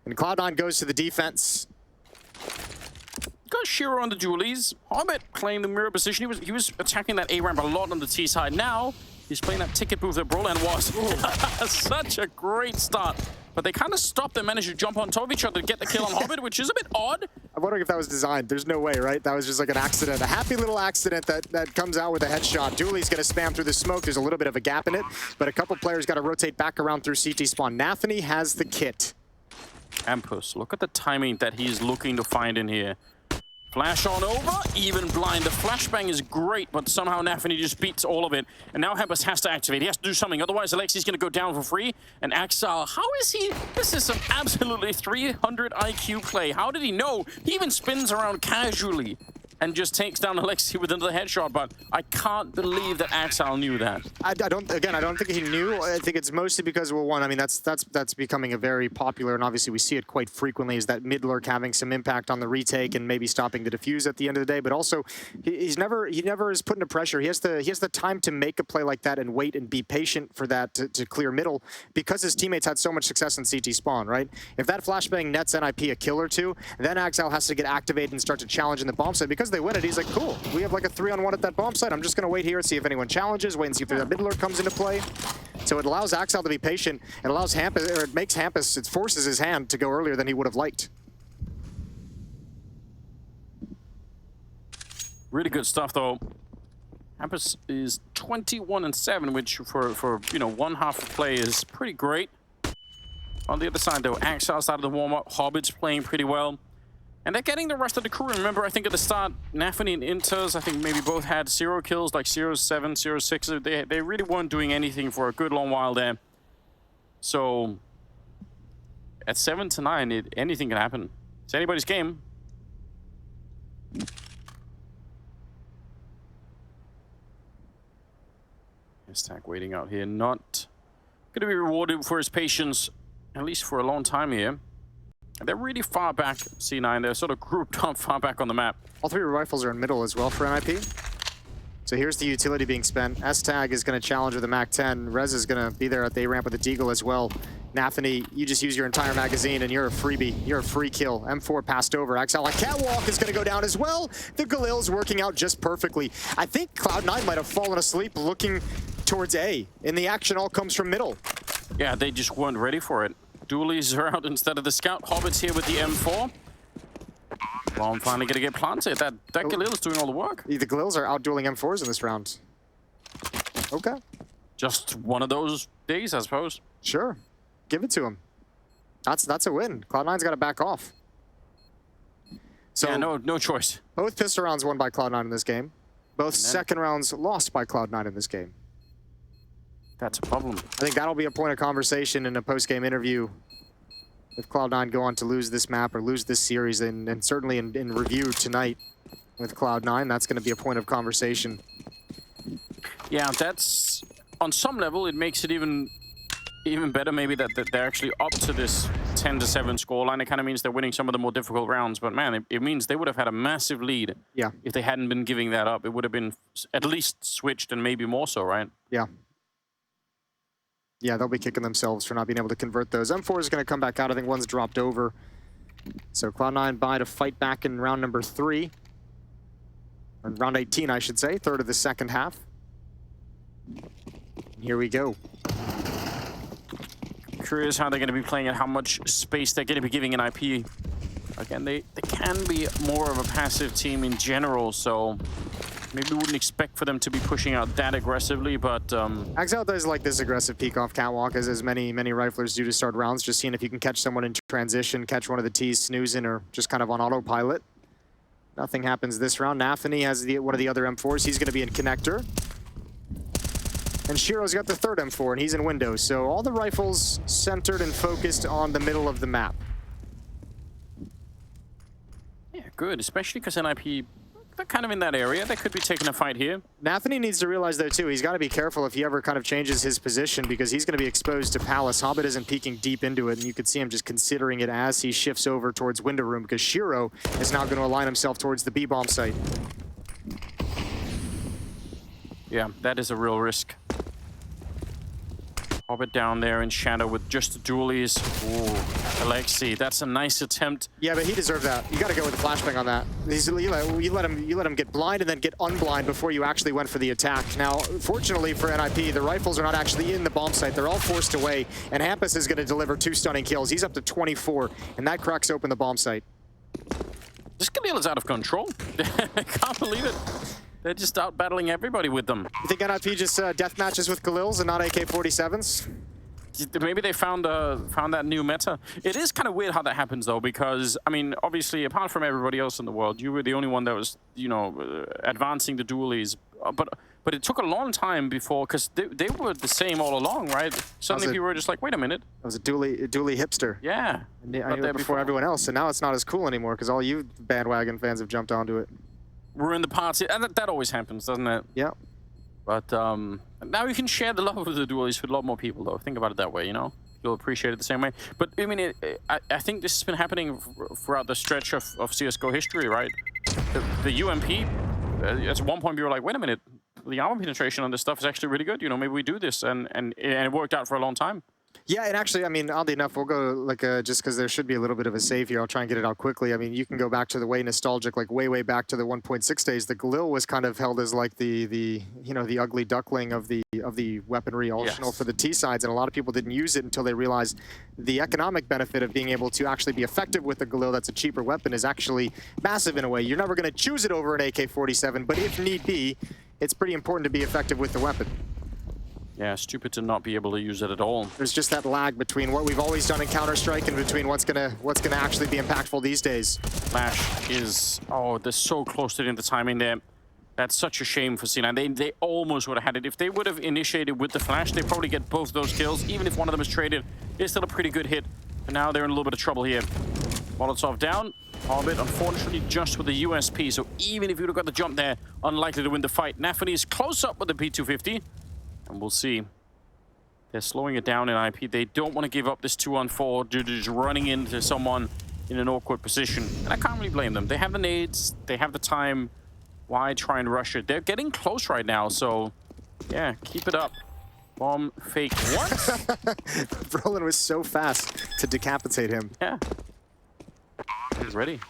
And Cloud9 goes to the defense. Got Shiro on the dualies. Hobbit playing the mirror position. He was attacking that A ramp a lot on the T side. Now he's playing that ticket booth that Brollan was. Such a great start. But they kind of stopped and managed to jump on top of each other to get the kill on Hobbit, which is a bit odd. I'm wondering if that was designed. There's no way, right? That was just like an accident. A happy little accident that comes out with a headshot. Dooley's going to spam through the smoke. There's a little bit of a gap in it, but a couple players got to rotate back around through CT spawn. Nafany has the kit. Hampus, look at the timing that he's looking to find in here. Flash on over, even blind. The flashbang is great, but somehow Nafany just beats all of it. And now Hampus has to activate. He has to do something, otherwise Alexi's going to go down for free. And Axel, how is he? This is some absolutely 300 IQ play. How did he know? He even spins around casually and just takes down Alexi with another headshot, but I can't believe that Axel knew that. I don't think he knew. I think it's mostly because, well, one, I mean, that's becoming a very popular, and obviously we see it quite frequently, is that mid lurk having some impact on the retake and maybe stopping the defuse at the end of the day, but also he never is put into pressure. He has the time to make a play like that and wait and be patient for that to clear middle, because his teammates had so much success in CT spawn, right? If that flashbang nets NiP a kill or two, then Axel has to get activated and start to challenge in the bomb site. Because they win it, he's like, cool, we have like a 3-on-1 at that bomb site. I'm just going to wait here and see if anyone challenges, wait and see if that mid lurk comes into play. So it allows Axel to be patient. It allows Hampus, or it makes Hampus, it forces his hand to go earlier than he would have liked. Really good stuff, though. Hampus is 21-7, which for you know, one half of play is pretty great. On the other side, though, Axel's out of the warm-up. Hobbit's playing pretty well. And they're getting the rest of the crew. Remember, I think at the start, Nafany and interz, I think maybe both had 0 kills, like 0-7, 0-6. They really weren't doing anything for a good long while there. So, at 7-9, anything can happen. It's anybody's game. Hashtag waiting out here. Not going to be rewarded for his patience, at least for a long time here. They're really far back, C9. They're sort of grouped up far back on the map. All three rifles are in middle as well for NiP. So here's the utility being spent. S-Tag is going to challenge with the MAC-10. Rez is going to be there at the A-ramp with the Deagle as well. Nafany, you just use your entire magazine and you're a freebie. You're a free kill. M4 passed over. Axel on catwalk is going to go down as well. The Galil's working out just perfectly. I think Cloud9 might have fallen asleep looking towards A, and the action all comes from middle. Yeah, they just weren't ready for it. Dualies are out instead of the scout. Hobbits here with the M4. Well, I'm finally going to get planted. That Galil's doing all the work. The Galils are out-dueling M4s in this round. Okay. Just one of those days, I suppose. Sure. Give it to him. That's a win. Cloud9's got to back off. So yeah, no choice. Both pistol rounds won by Cloud9 in this game. Both second rounds lost by Cloud9 in this game. That's a problem. I think that'll be a point of conversation in a post-game interview if Cloud9 go on to lose this map or lose this series, and certainly in review tonight with Cloud9, that's going to be a point of conversation. Yeah, that's on some level it makes it even better maybe that they're actually up to this 10-7 scoreline. It kind of means they're winning some of the more difficult rounds, but man, it means they would have had a massive lead. Yeah. If they hadn't been giving that up, it would have been at least switched and maybe more so, right? Yeah. Yeah, they'll be kicking themselves for not being able to convert those. M4 is going to come back out. I think one's dropped over. So Cloud9 by to fight back in round number 3. Or round 18, I should say. Third of the second half. Here we go. Curious how they're going to be playing and how much space they're going to be giving in IP. Again, they can be more of a passive team in general, so maybe we wouldn't expect for them to be pushing out that aggressively, but... Axel does like this aggressive peek off catwalk, as many riflers do to start rounds, just seeing if you can catch someone in transition, catch one of the T's snoozing, or just kind of on autopilot. Nothing happens this round. Nafany has one of the other M4s. He's going to be in connector. And Shiro's got the third M4, and he's in windows. So all the rifles centered and focused on the middle of the map. Yeah, good, especially because NiP, they're kind of in that area. They could be taking a fight here. Nafany needs to realize, though, too, he's got to be careful if he ever kind of changes his position, because he's going to be exposed to Palace. Hobbit isn't peeking deep into it, and you could see him just considering it as he shifts over towards window room, because Shiro is now going to align himself towards the B-bomb site. Yeah, that is a real risk. Hobbit down there in shadow with just the dualies. Ooh, Alexi, that's a nice attempt. Yeah, but he deserved that. You got to go with the flashbang on that. You let him get blind and then get unblind before you actually went for the attack. Now, fortunately for NiP, the rifles are not actually in the bomb site. They're all forced away, and Hampus is going to deliver 2 stunning kills. He's up to 24, and that cracks open the bomb site. This Galil is out of control. I can't believe it. They're just out battling everybody with them. You think NiP just death matches with Galils and not AK-47s? Maybe they found that new meta. It is kind of weird how that happens, though, because, I mean, obviously, apart from everybody else in the world, you were the only one that was, you know, advancing the dualies. But it took a long time before, because they were the same all along, right? Suddenly people were just like, wait a minute. I was a dually hipster. Yeah. I knew it before everyone else, and now it's not as cool anymore, because all you bandwagon fans have jumped onto it. Ruin the party, and that always happens, doesn't it? Yeah. But now you can share the love of the dualies with a lot more people, though. Think about it that way, you know? You'll appreciate it the same way. But, I mean, I think this has been happening throughout the stretch of CSGO history, right? The UMP, at one point, we were like, wait a minute, the armor penetration on this stuff is actually really good. You know, maybe we do this, and it worked out for a long time. Yeah, and actually, I mean, oddly enough, we'll go, like, just because there should be a little bit of a save here. I'll try and get it out quickly. I mean, you can go back to the way nostalgic, like, way back to the 1.6 days. The Galil was kind of held as, like, the you know, the ugly duckling of the weaponry arsenal for the T-sides, and a lot of people didn't use it until they realized the economic benefit of being able to actually be effective with the Galil that's a cheaper weapon is actually massive in a way. You're never going to choose it over an AK-47, but if need be, it's pretty important to be effective with the weapon. Yeah, stupid to not be able to use it at all. There's just that lag between what we've always done in Counter-Strike and between what's gonna actually be impactful these days. Flash is, oh, they're so close to it in the timing there. That's such a shame for C9. They almost would have had it. If they would have initiated with the flash, they probably get both those kills. Even if one of them is traded, it's still a pretty good hit. But now they're in a little bit of trouble here. Molotov down. Hobbit, unfortunately, just with the USP. So even if you would have got the jump there, unlikely to win the fight. Nafany is close up with the P250. And we'll see. They're slowing it down in IP. They don't want to give up this 2-on-4 due to just running into someone in an awkward position. And I can't really blame them. They have the nades. They have the time. Why try and rush it? They're getting close right now, so yeah, keep it up. Bomb fake once. Brollan was so fast to decapitate him. Yeah. He's ready.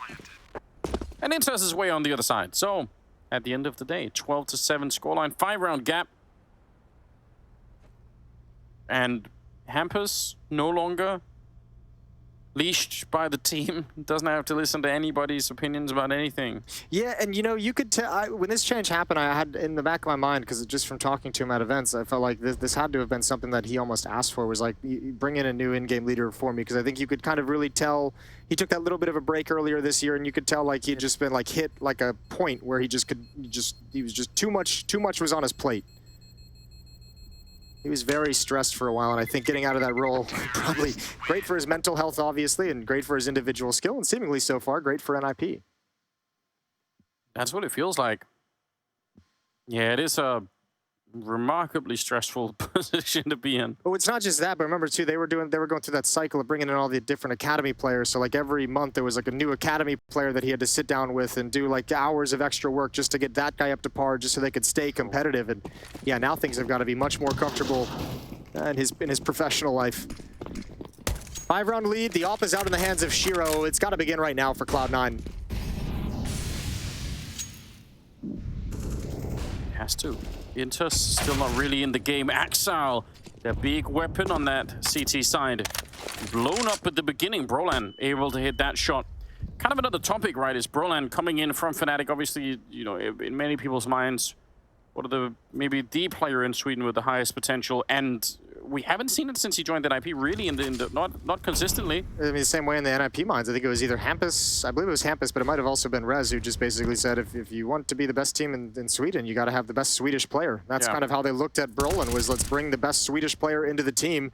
And interz is way on the other side. So, at the end of the day, 12-7 scoreline, 5-round gap. And hampus no longer leashed by the team. Doesn't have to listen to anybody's opinions about anything. Yeah, and you know, you could tell when this change happened, I had in the back of my mind, because just from talking to him at events, I felt like this had to have been something that he almost asked for, was like, bring in a new in-game leader for me, because I think you could kind of really tell he took that little bit of a break earlier this year, and you could tell like he'd just been like hit like a point where he was just too much was on his plate. He was very stressed for a while, and I think getting out of that role probably great for his mental health, obviously, and great for his individual skill, and seemingly so far, great for NiP. That's what it feels like. Yeah, it is a remarkably stressful position to be in. Oh, it's not just that, but remember too, they were going through that cycle of bringing in all the different academy players. So like every month there was like a new academy player that he had to sit down with and do like hours of extra work just to get that guy up to par, just so they could stay competitive. And yeah, now things have got to be much more comfortable in his professional life. 5-round lead. The op is out in the hands of Shiro. It's got to begin right now for Cloud9. Has to. interz still not really in the game. Axile, the big weapon on that CT side, blown up at the beginning. Brollan able to hit that shot. Kind of another topic, right, is Brollan coming in from Fnatic. Obviously, you know, in many people's minds, maybe the player in Sweden with the highest potential, and we haven't seen it since he joined the NiP, really, not consistently. I mean, the same way in the NiP minds. I think it was either hampus, I believe it was hampus, but it might have also been Rez, who just basically said, if you want to be the best team in Sweden, you got to have the best Swedish player. That's kind of how they looked at Brollan, was let's bring the best Swedish player into the team,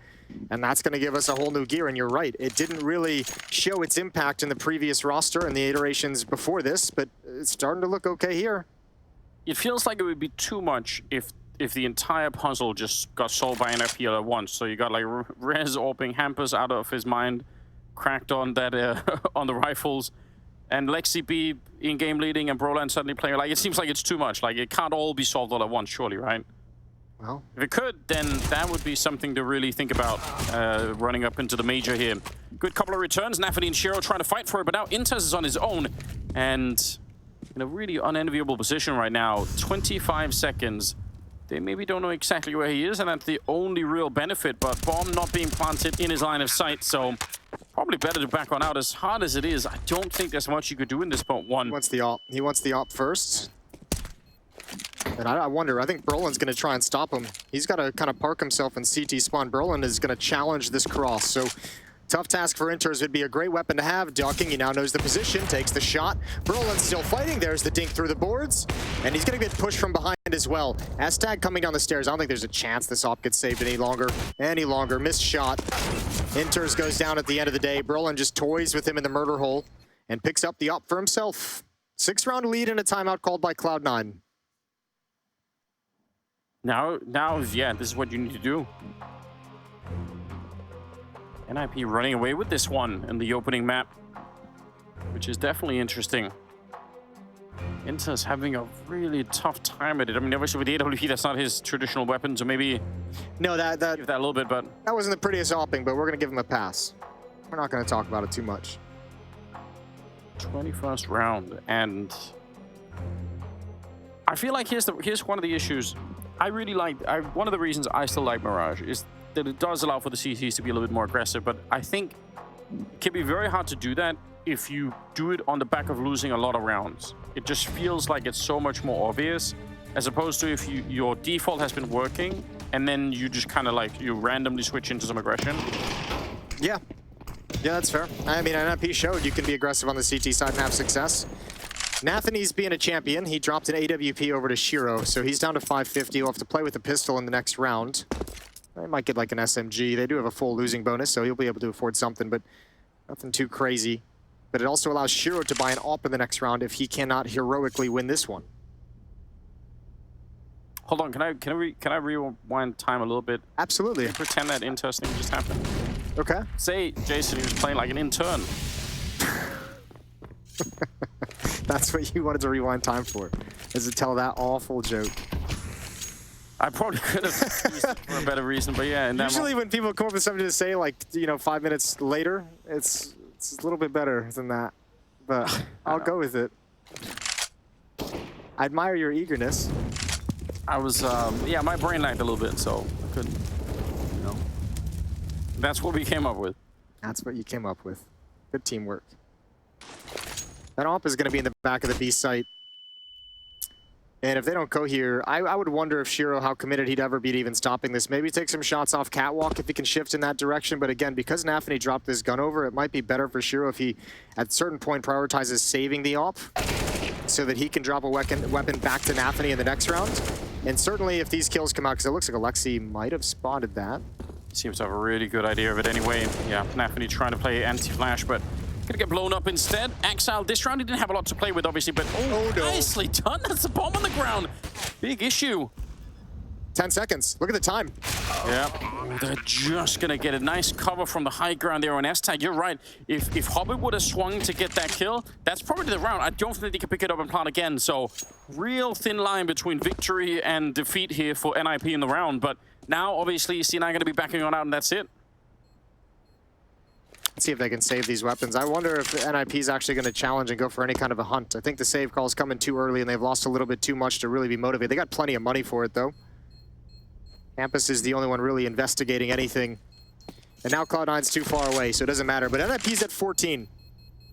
and that's going to give us a whole new gear. And you're right, it didn't really show its impact in the previous roster and the iterations before this, but it's starting to look okay here. It feels like it would be too much if the entire puzzle just got solved by NiP at once. So you got like Rez opening hampus out of his mind, cracked on that on the rifles, and Lexi B in-game leading and Brollan suddenly playing. Like, it seems like it's too much. Like, it can't all be solved all at once, surely, right? Well, if it could, then that would be something to really think about running up into the major here. Good couple of returns. Nafany and Shiro trying to fight for it, but now interz is on his own and in a really unenviable position right now. 25 seconds. They maybe don't know exactly where he is, and that's the only real benefit, but bomb not being planted in his line of sight, so probably better to back on out. As hard as it is, I don't think there's much you could do in this point one. He wants the op. He wants the op first. And I wonder, I think Brollan's going to try and stop him. He's got to kind of park himself in CT spawn. Brollan is going to challenge this cross, so tough task for interz. Would be a great weapon to have. Ducking, he now knows the position, takes the shot. Brollan's still fighting. There's the dink through the boards, and he's going to get pushed from behind as well. S-Tag coming down the stairs. I don't think there's a chance this op gets saved any longer. Missed shot. interz goes down at the end of the day. Brollan just toys with him in the murder hole and picks up the op for himself. 6-round lead and a timeout called by Cloud9. Now, yeah, this is what you need to do. NiP running away with this one in the opening map, which is definitely interesting. interz having a really tough time at it. I mean, obviously with the AWP, that's not his traditional weapon, so maybe no, give that a little bit, but that wasn't the prettiest opping, but we're going to give him a pass. We're not going to talk about it too much. 21st round, and I feel like here's one of the issues. One of the reasons I still like Mirage is that it does allow for the CTs to be a little bit more aggressive, but I think it can be very hard to do that if you do it on the back of losing a lot of rounds. It just feels like it's so much more obvious, as opposed to if your default has been working, and then you just kind of like, you randomly switch into some aggression. Yeah, that's fair. I mean, NiP showed you can be aggressive on the CT side and have success. Nafany's being a champion. He dropped an AWP over to Shiro, so he's down to 550. He'll have to play with a pistol in the next round. They might get like an SMG. They do have a full losing bonus, so he'll be able to afford something, but nothing too crazy. But it also allows Shiro to buy an AWP in the next round if he cannot heroically win this one. Hold on, can I rewind time a little bit? Absolutely. Pretend that interz thing just happened. Okay. Say Jason, he was playing like an intern. That's what you wanted to rewind time for, is to tell that awful joke. I probably could have used it for a better reason, but yeah. In that Usually when people come up with something to say, like, you know, 5 minutes later, it's a little bit better than that. But I'll go with it. I admire your eagerness. I was, yeah, my brain lagged a little bit, so I couldn't, you know. That's what we came up with. That's what you came up with. Good teamwork. That AWP is going to be in the back of the B site. And if they don't go here, I would wonder if Shiro, how committed he'd ever be to even stopping this. Maybe take some shots off Catwalk if he can shift in that direction. But again, because Nafany dropped this gun over, it might be better for Shiro if he, at a certain point, prioritizes saving the AWP so that he can drop a weapon back to Nafany in the next round. And certainly if these kills come out, because it looks like Alexi might have spotted that. Seems to have a really good idea of it anyway. Yeah, Nafany trying to play anti-flash, but gonna get blown up instead. Exile this round, he didn't have a lot to play with, obviously, but oh no. Nicely done. That's a bomb on the ground. Big issue. 10 seconds. Look at the time. Yeah. Oh, they're just gonna get a nice cover from the high ground there on S-Tag. You're right. If Hobbit would have swung to get that kill, that's probably the round. I don't think they can pick it up and plant again. So, real thin line between victory and defeat here for NiP in the round. But now, obviously, C9 gonna be backing on out, and that's it. Let's see if they can save these weapons. I wonder if NiP is actually going to challenge and go for any kind of a hunt. I think the save call's coming too early and they've lost a little bit too much to really be motivated. They got plenty of money for it, though. Hampus is the only one really investigating anything. And now Cloud9's too far away, so it doesn't matter. But NiP's at 14.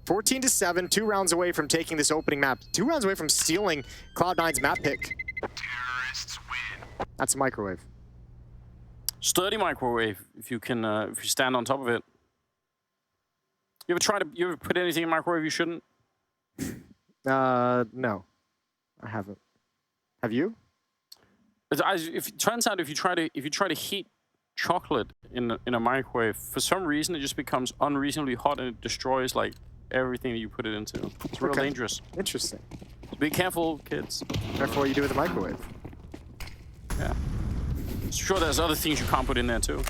14 to 7, 2 rounds away from taking this opening map. 2 rounds away from stealing Cloud9's map pick. Terrorists win. That's a microwave. Sturdy microwave, if you can, if you stand on top of it. You ever put anything in microwave you shouldn't? No. I haven't. Have you? It turns out if you try to heat chocolate in a microwave, for some reason it just becomes unreasonably hot and it destroys like everything that you put it into. It's real dangerous. Interesting. So be careful, kids. Careful what you do with the microwave. Yeah. Sure, there's other things you can't put in there too.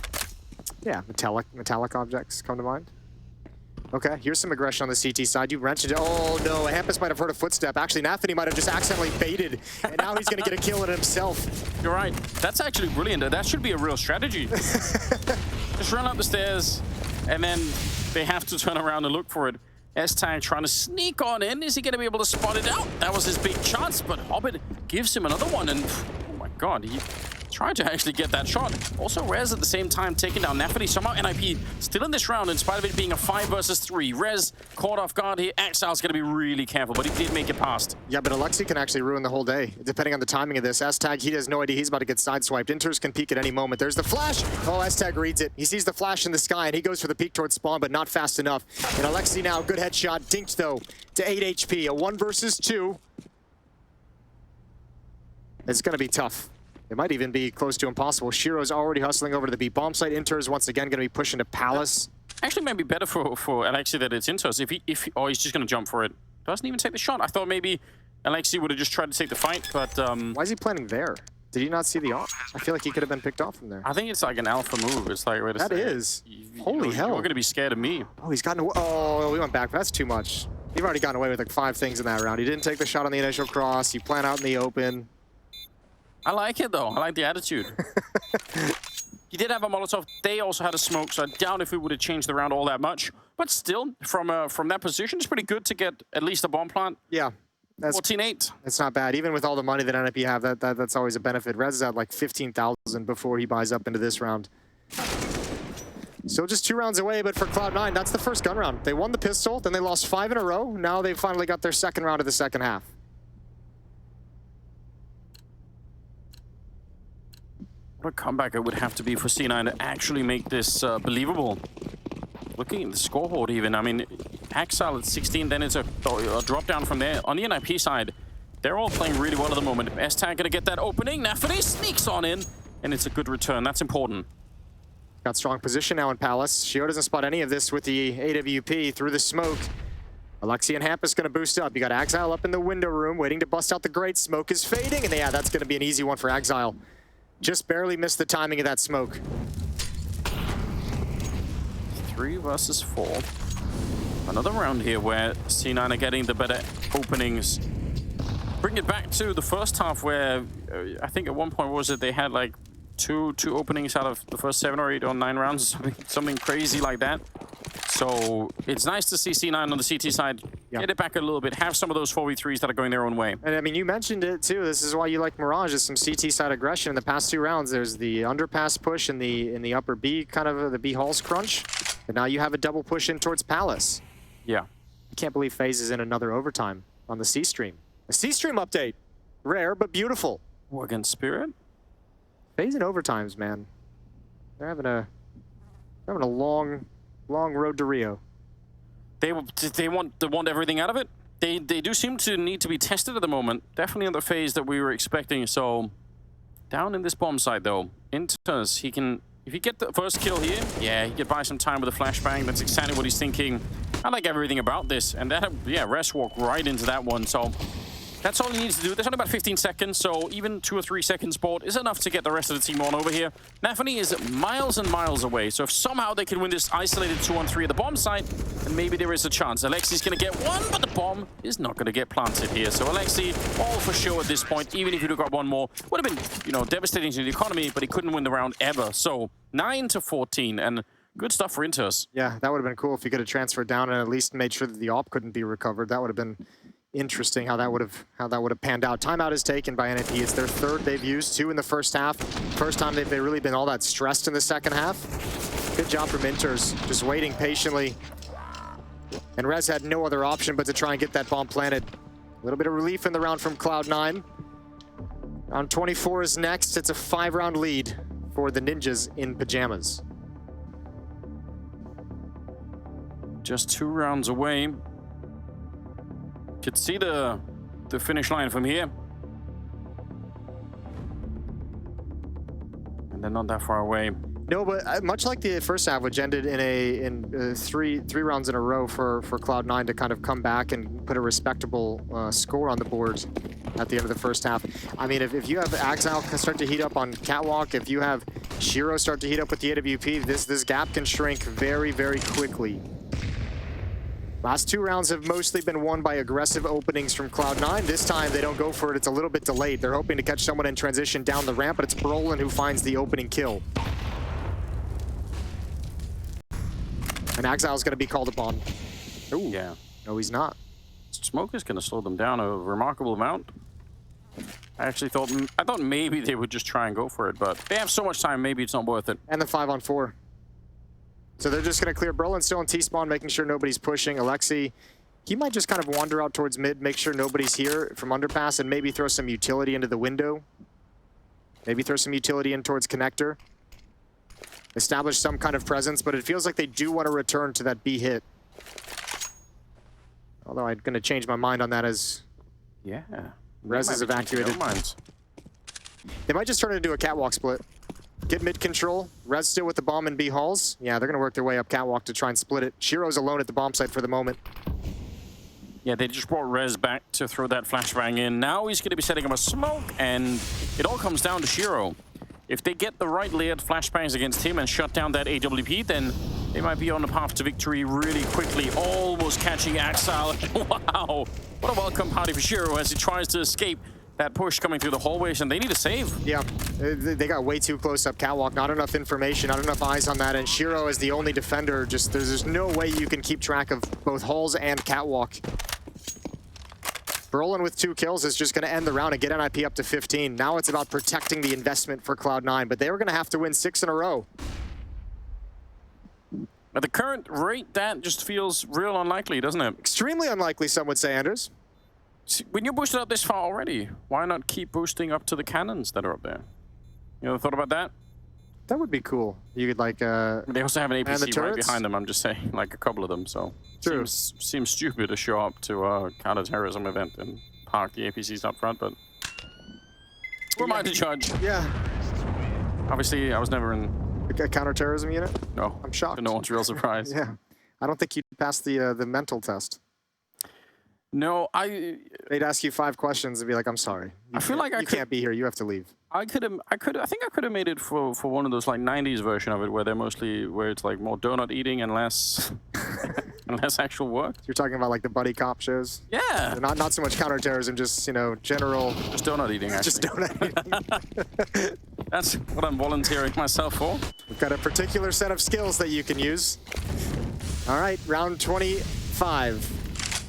Yeah, metallic objects come to mind. Okay, here's some aggression on the CT side. You wrenched it. Oh no, Hampus might have heard a footstep. Actually, Nafany might have just accidentally baited, and now he's gonna get a kill on himself. You're right. That's actually brilliant. That should be a real strategy. Just run up the stairs, and then they have to turn around and look for it. S-Tag trying to sneak on in. Is he gonna be able to spot it out? That was his big chance, but Hobbit gives him another one, and oh my god, he tried to actually get that shot. Also, Rez at the same time taking down Nafany. Somehow NiP still in this round in spite of it being a 5 versus 3. Rez caught off guard here. Exile's going to be really careful, but he did make it past. Yeah, but Alexi can actually ruin the whole day, depending on the timing of this. S-Tag, he has no idea he's about to get sideswiped. Interz can peek at any moment. There's the flash. Oh, S-Tag reads it. He sees the flash in the sky, and he goes for the peek towards spawn, but not fast enough. And Alexi now, good headshot. Dinked, though, to 8 HP. A 1 versus 2. It's going to be tough. It might even be close to impossible. Shiro's already hustling over to the B bomb site. Interz once again going to be pushing to Palace. Actually, maybe better for Alexi that it's Interz. Oh, he's just going to jump for it. Doesn't even take the shot. I thought maybe Alexi would have just tried to take the fight, but why is he planning there? Did he not see the off? I feel like he could have been picked off from there. I think it's like an alpha move. It's like, wait a second. That is. Holy hell. You're going to be scared of me. Oh, he's gotten away. Oh, we went back. That's too much. You've already gotten away with like 5 things in that round. He didn't take the shot on the initial cross. You plan out in the open. I like it though. I like the attitude. He did have a Molotov. They also had a smoke, so I doubt if it would have changed the round all that much. But still, from that position, it's pretty good to get at least a bomb plant. Yeah. 14-8. It's not bad. Even with all the money that NiP have, that's always a benefit. Rez is at like 15,000 before he buys up into this round. Still just 2 rounds away, but for Cloud9, that's the first gun round. They won the pistol, then they lost 5 in a row. Now they've finally got their second round of the second half. What a comeback it would have to be for C9 to actually make this believable. Looking at the scoreboard even, I mean, Exile at 16, then it's a drop down from there. On the NiP side, they're all playing really well at the moment. S-Tag gonna get that opening. Nafany sneaks on in, and it's a good return. That's important. Got strong position now in Palace. Shio doesn't spot any of this with the AWP through the smoke. Alexi and Hampus gonna boost up. You got Exile up in the window room, waiting to bust out the grate. Smoke is fading, and yeah, that's gonna be an easy one for Exile. Just barely missed the timing of that smoke. 3 versus 4. Another round here where C9 are getting the better openings. bring it back to the first half where I think at one point, what was it, they had like two openings out of the first 7 or 8 or 9 rounds, something crazy like that. So it's nice to see C9 on the CT side get it back a little bit, have some of those 4v3s that are going their own way. And I mean, you mentioned it too. This is why you like Mirage, is some CT side aggression in the past 2 rounds. There's the underpass push in the upper B, kind of the B halls crunch. But now you have a double push in towards Palace. Yeah. I can't believe FaZe is in another overtime on the C stream. A C stream update. Rare, but beautiful. War against Spirit? FaZe in overtimes, man. They're having a long road to Rio. They want everything out of it. They do seem to need to be tested at the moment. Definitely in the phase that we were expecting. So down in this bomb site though, interz, he can, if he get the first kill here, yeah, he could buy some time with a flashbang. That's exactly what he's thinking. I like everything about this, and that, yeah, Res walked right into that one. So that's all he needs to do. There's only about 15 seconds, so even 2 or 3 seconds board is enough to get the rest of the team on over here. Nafany is miles and miles away, so if somehow they can win this isolated 2-on-3 at the bomb site, then maybe there is a chance. Alexi's going to get one, but the bomb is not going to get planted here. So Alexi, all for show at this point. Even if he'd have got one more, would have been, you know, devastating to the economy, but he couldn't win the round ever. So 9-14, and good stuff for interz. Yeah, that would have been cool if he could have transferred down and at least made sure that the op couldn't be recovered. That would have been interesting how that would have panned out. Timeout is taken by NiP. It's their 3rd they've used, 2 in the first half. First time they've really been all that stressed in the second half. Good job from interz, just waiting patiently. And Rez had no other option but to try and get that bomb planted. A little bit of relief in the round from Cloud9. Round 24 is next. It's a 5-round lead for the Ninjas in pajamas. Just 2 rounds away. Could see the finish line from here. And they're not that far away. No, but much like the first half, which ended in three rounds in a row for Cloud9 to kind of come back and put a respectable score on the board at the end of the first half. I mean, if you have Axile start to heat up on Catwalk, if you have Shiro start to heat up with the AWP, this gap can shrink very, very quickly. Last 2 rounds have mostly been won by aggressive openings from Cloud9. This time they don't go for it. It's a little bit delayed. They're hoping to catch someone in transition down the ramp, but it's Brollan who finds the opening kill. And Exile's going to be called upon. Oh, yeah. No, he's not. Smoke is going to slow them down a remarkable amount. I thought maybe they would just try and go for it, but they have so much time, maybe it's not worth it. And the 5-on-4. So they're just going to clear. Brollan still in T-spawn, making sure nobody's pushing. Alexi, he might just kind of wander out towards mid, make sure nobody's here from underpass, and maybe throw some utility into the window. Maybe throw some utility in towards connector. Establish some kind of presence, but it feels like they do want to return to that B hit. Although I'm going to change my mind on that as Rez is evacuated. They might just turn it into a catwalk split. Get mid control. Rez still with the bomb in B halls. Yeah, they're going to work their way up catwalk to try and split it. Shiro's alone at the bomb site for the moment. Yeah, they just brought Rez back to throw that flashbang in. Now he's going to be setting up a smoke, and it all comes down to Shiro. If they get the right layered flashbangs against him and shut down that AWP, then they might be on the path to victory really quickly. Almost catching Axile. Wow, what a welcome party for Shiro as he tries to escape that push coming through the hallways, and they need a save. Yeah, they got way too close up catwalk. Not enough information, not enough eyes on that, and Shiro is the only defender. Just there's no way you can keep track of both halls and catwalk. Brollan with 2 kills is just going to end the round and get NiP up to 15. Now it's about protecting the investment for Cloud9, but they were going to have to win 6 in a row. At the current rate, that just feels real unlikely, doesn't it? Extremely unlikely, some would say, Anders. When you're boosted up this far already, why not keep boosting up to the cannons that are up there? You ever thought about that? That would be cool. You could like they also have an APC right turrets? behind them, I'm just saying, like a couple of them, so True. Seems stupid to show up to a counter-terrorism event and park the APCs up front, but who am I to judge? Yeah. Obviously, I was never in A counter-terrorism unit? No. I'm shocked. To no one's real surprise. Yeah. I don't think you passed the mental test. No, They'd ask you 5 questions and be like, "I'm sorry. I feel like you can't be here. You have to leave." I think I could have made it for one of those like 90s version of it where it's like more donut eating and less Less actual work. You're talking about like the buddy cop shows? Yeah. Not so much counterterrorism, just, you know, general... Just donut eating, actually. Just donut eating. That's what I'm volunteering myself for. We've got a particular set of skills that you can use. All right, round 25.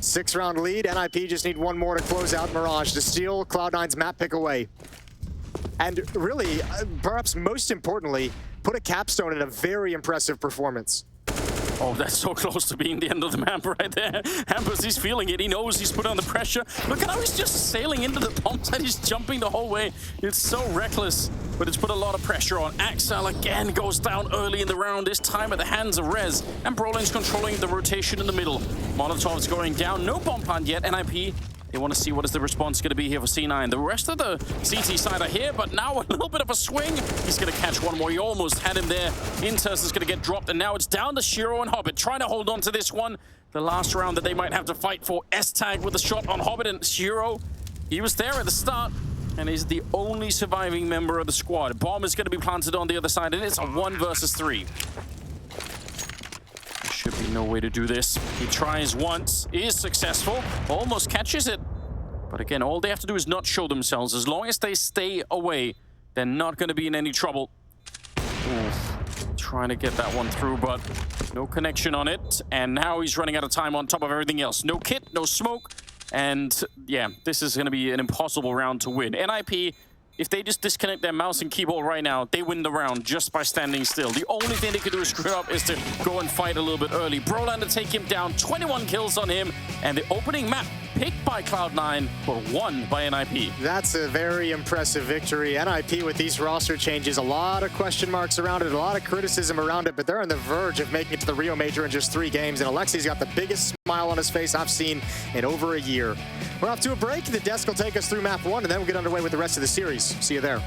6-round lead. NiP just need one more to close out Mirage to steal Cloud9's map pick away. And really, perhaps most importantly, put a capstone in a very impressive performance. Oh, that's so close to being the end of the map right there. Hampus, he's feeling it. He knows he's put under pressure. Look at how he's just sailing into the bomb site. He's jumping the whole way. It's so reckless, but it's put a lot of pressure on. Axel again goes down early in the round, this time at the hands of Rez. And Brollan's controlling the rotation in the middle. Molotov's going down. No bomb plant yet. NiP, they want to see what is the response going to be here for C9. The rest of the CT side are here, but now a little bit of a swing. He's going to catch one more. He almost had him there. interz is going to get dropped, and now it's down to Shiro and Hobbit trying to hold on to this one. The last round that they might have to fight for. S-tag with a shot on Hobbit, and Shiro, he was there at the start, and he's the only surviving member of the squad. Bomb is going to be planted on the other side, and it's a 1 versus 3. Should be no way to do this. He tries once, is successful, almost catches it. But again, all they have to do is not show themselves. As long as they stay away, they're not going to be in any trouble. Oof. Trying to get that one through, but no connection on it. And now he's running out of time on top of everything else. No kit, no smoke. And yeah, this is going to be an impossible round to win. NiP, if they just disconnect their mouse and keyboard right now, they win the round just by standing still. The only thing they could do is screw it up is to go and fight a little bit early. Brollan to take him down, 21 kills on him, and the opening map picked by Cloud9, but won by NiP. That's a very impressive victory. NiP with these roster changes, a lot of question marks around it, a lot of criticism around it, but they're on the verge of making it to the Rio Major in just 3 games, and Alexi's got the biggest smile on his face I've seen in over a year. We're off to a break. The desk will take us through map 1, and then we'll get underway with the rest of the series. See you there.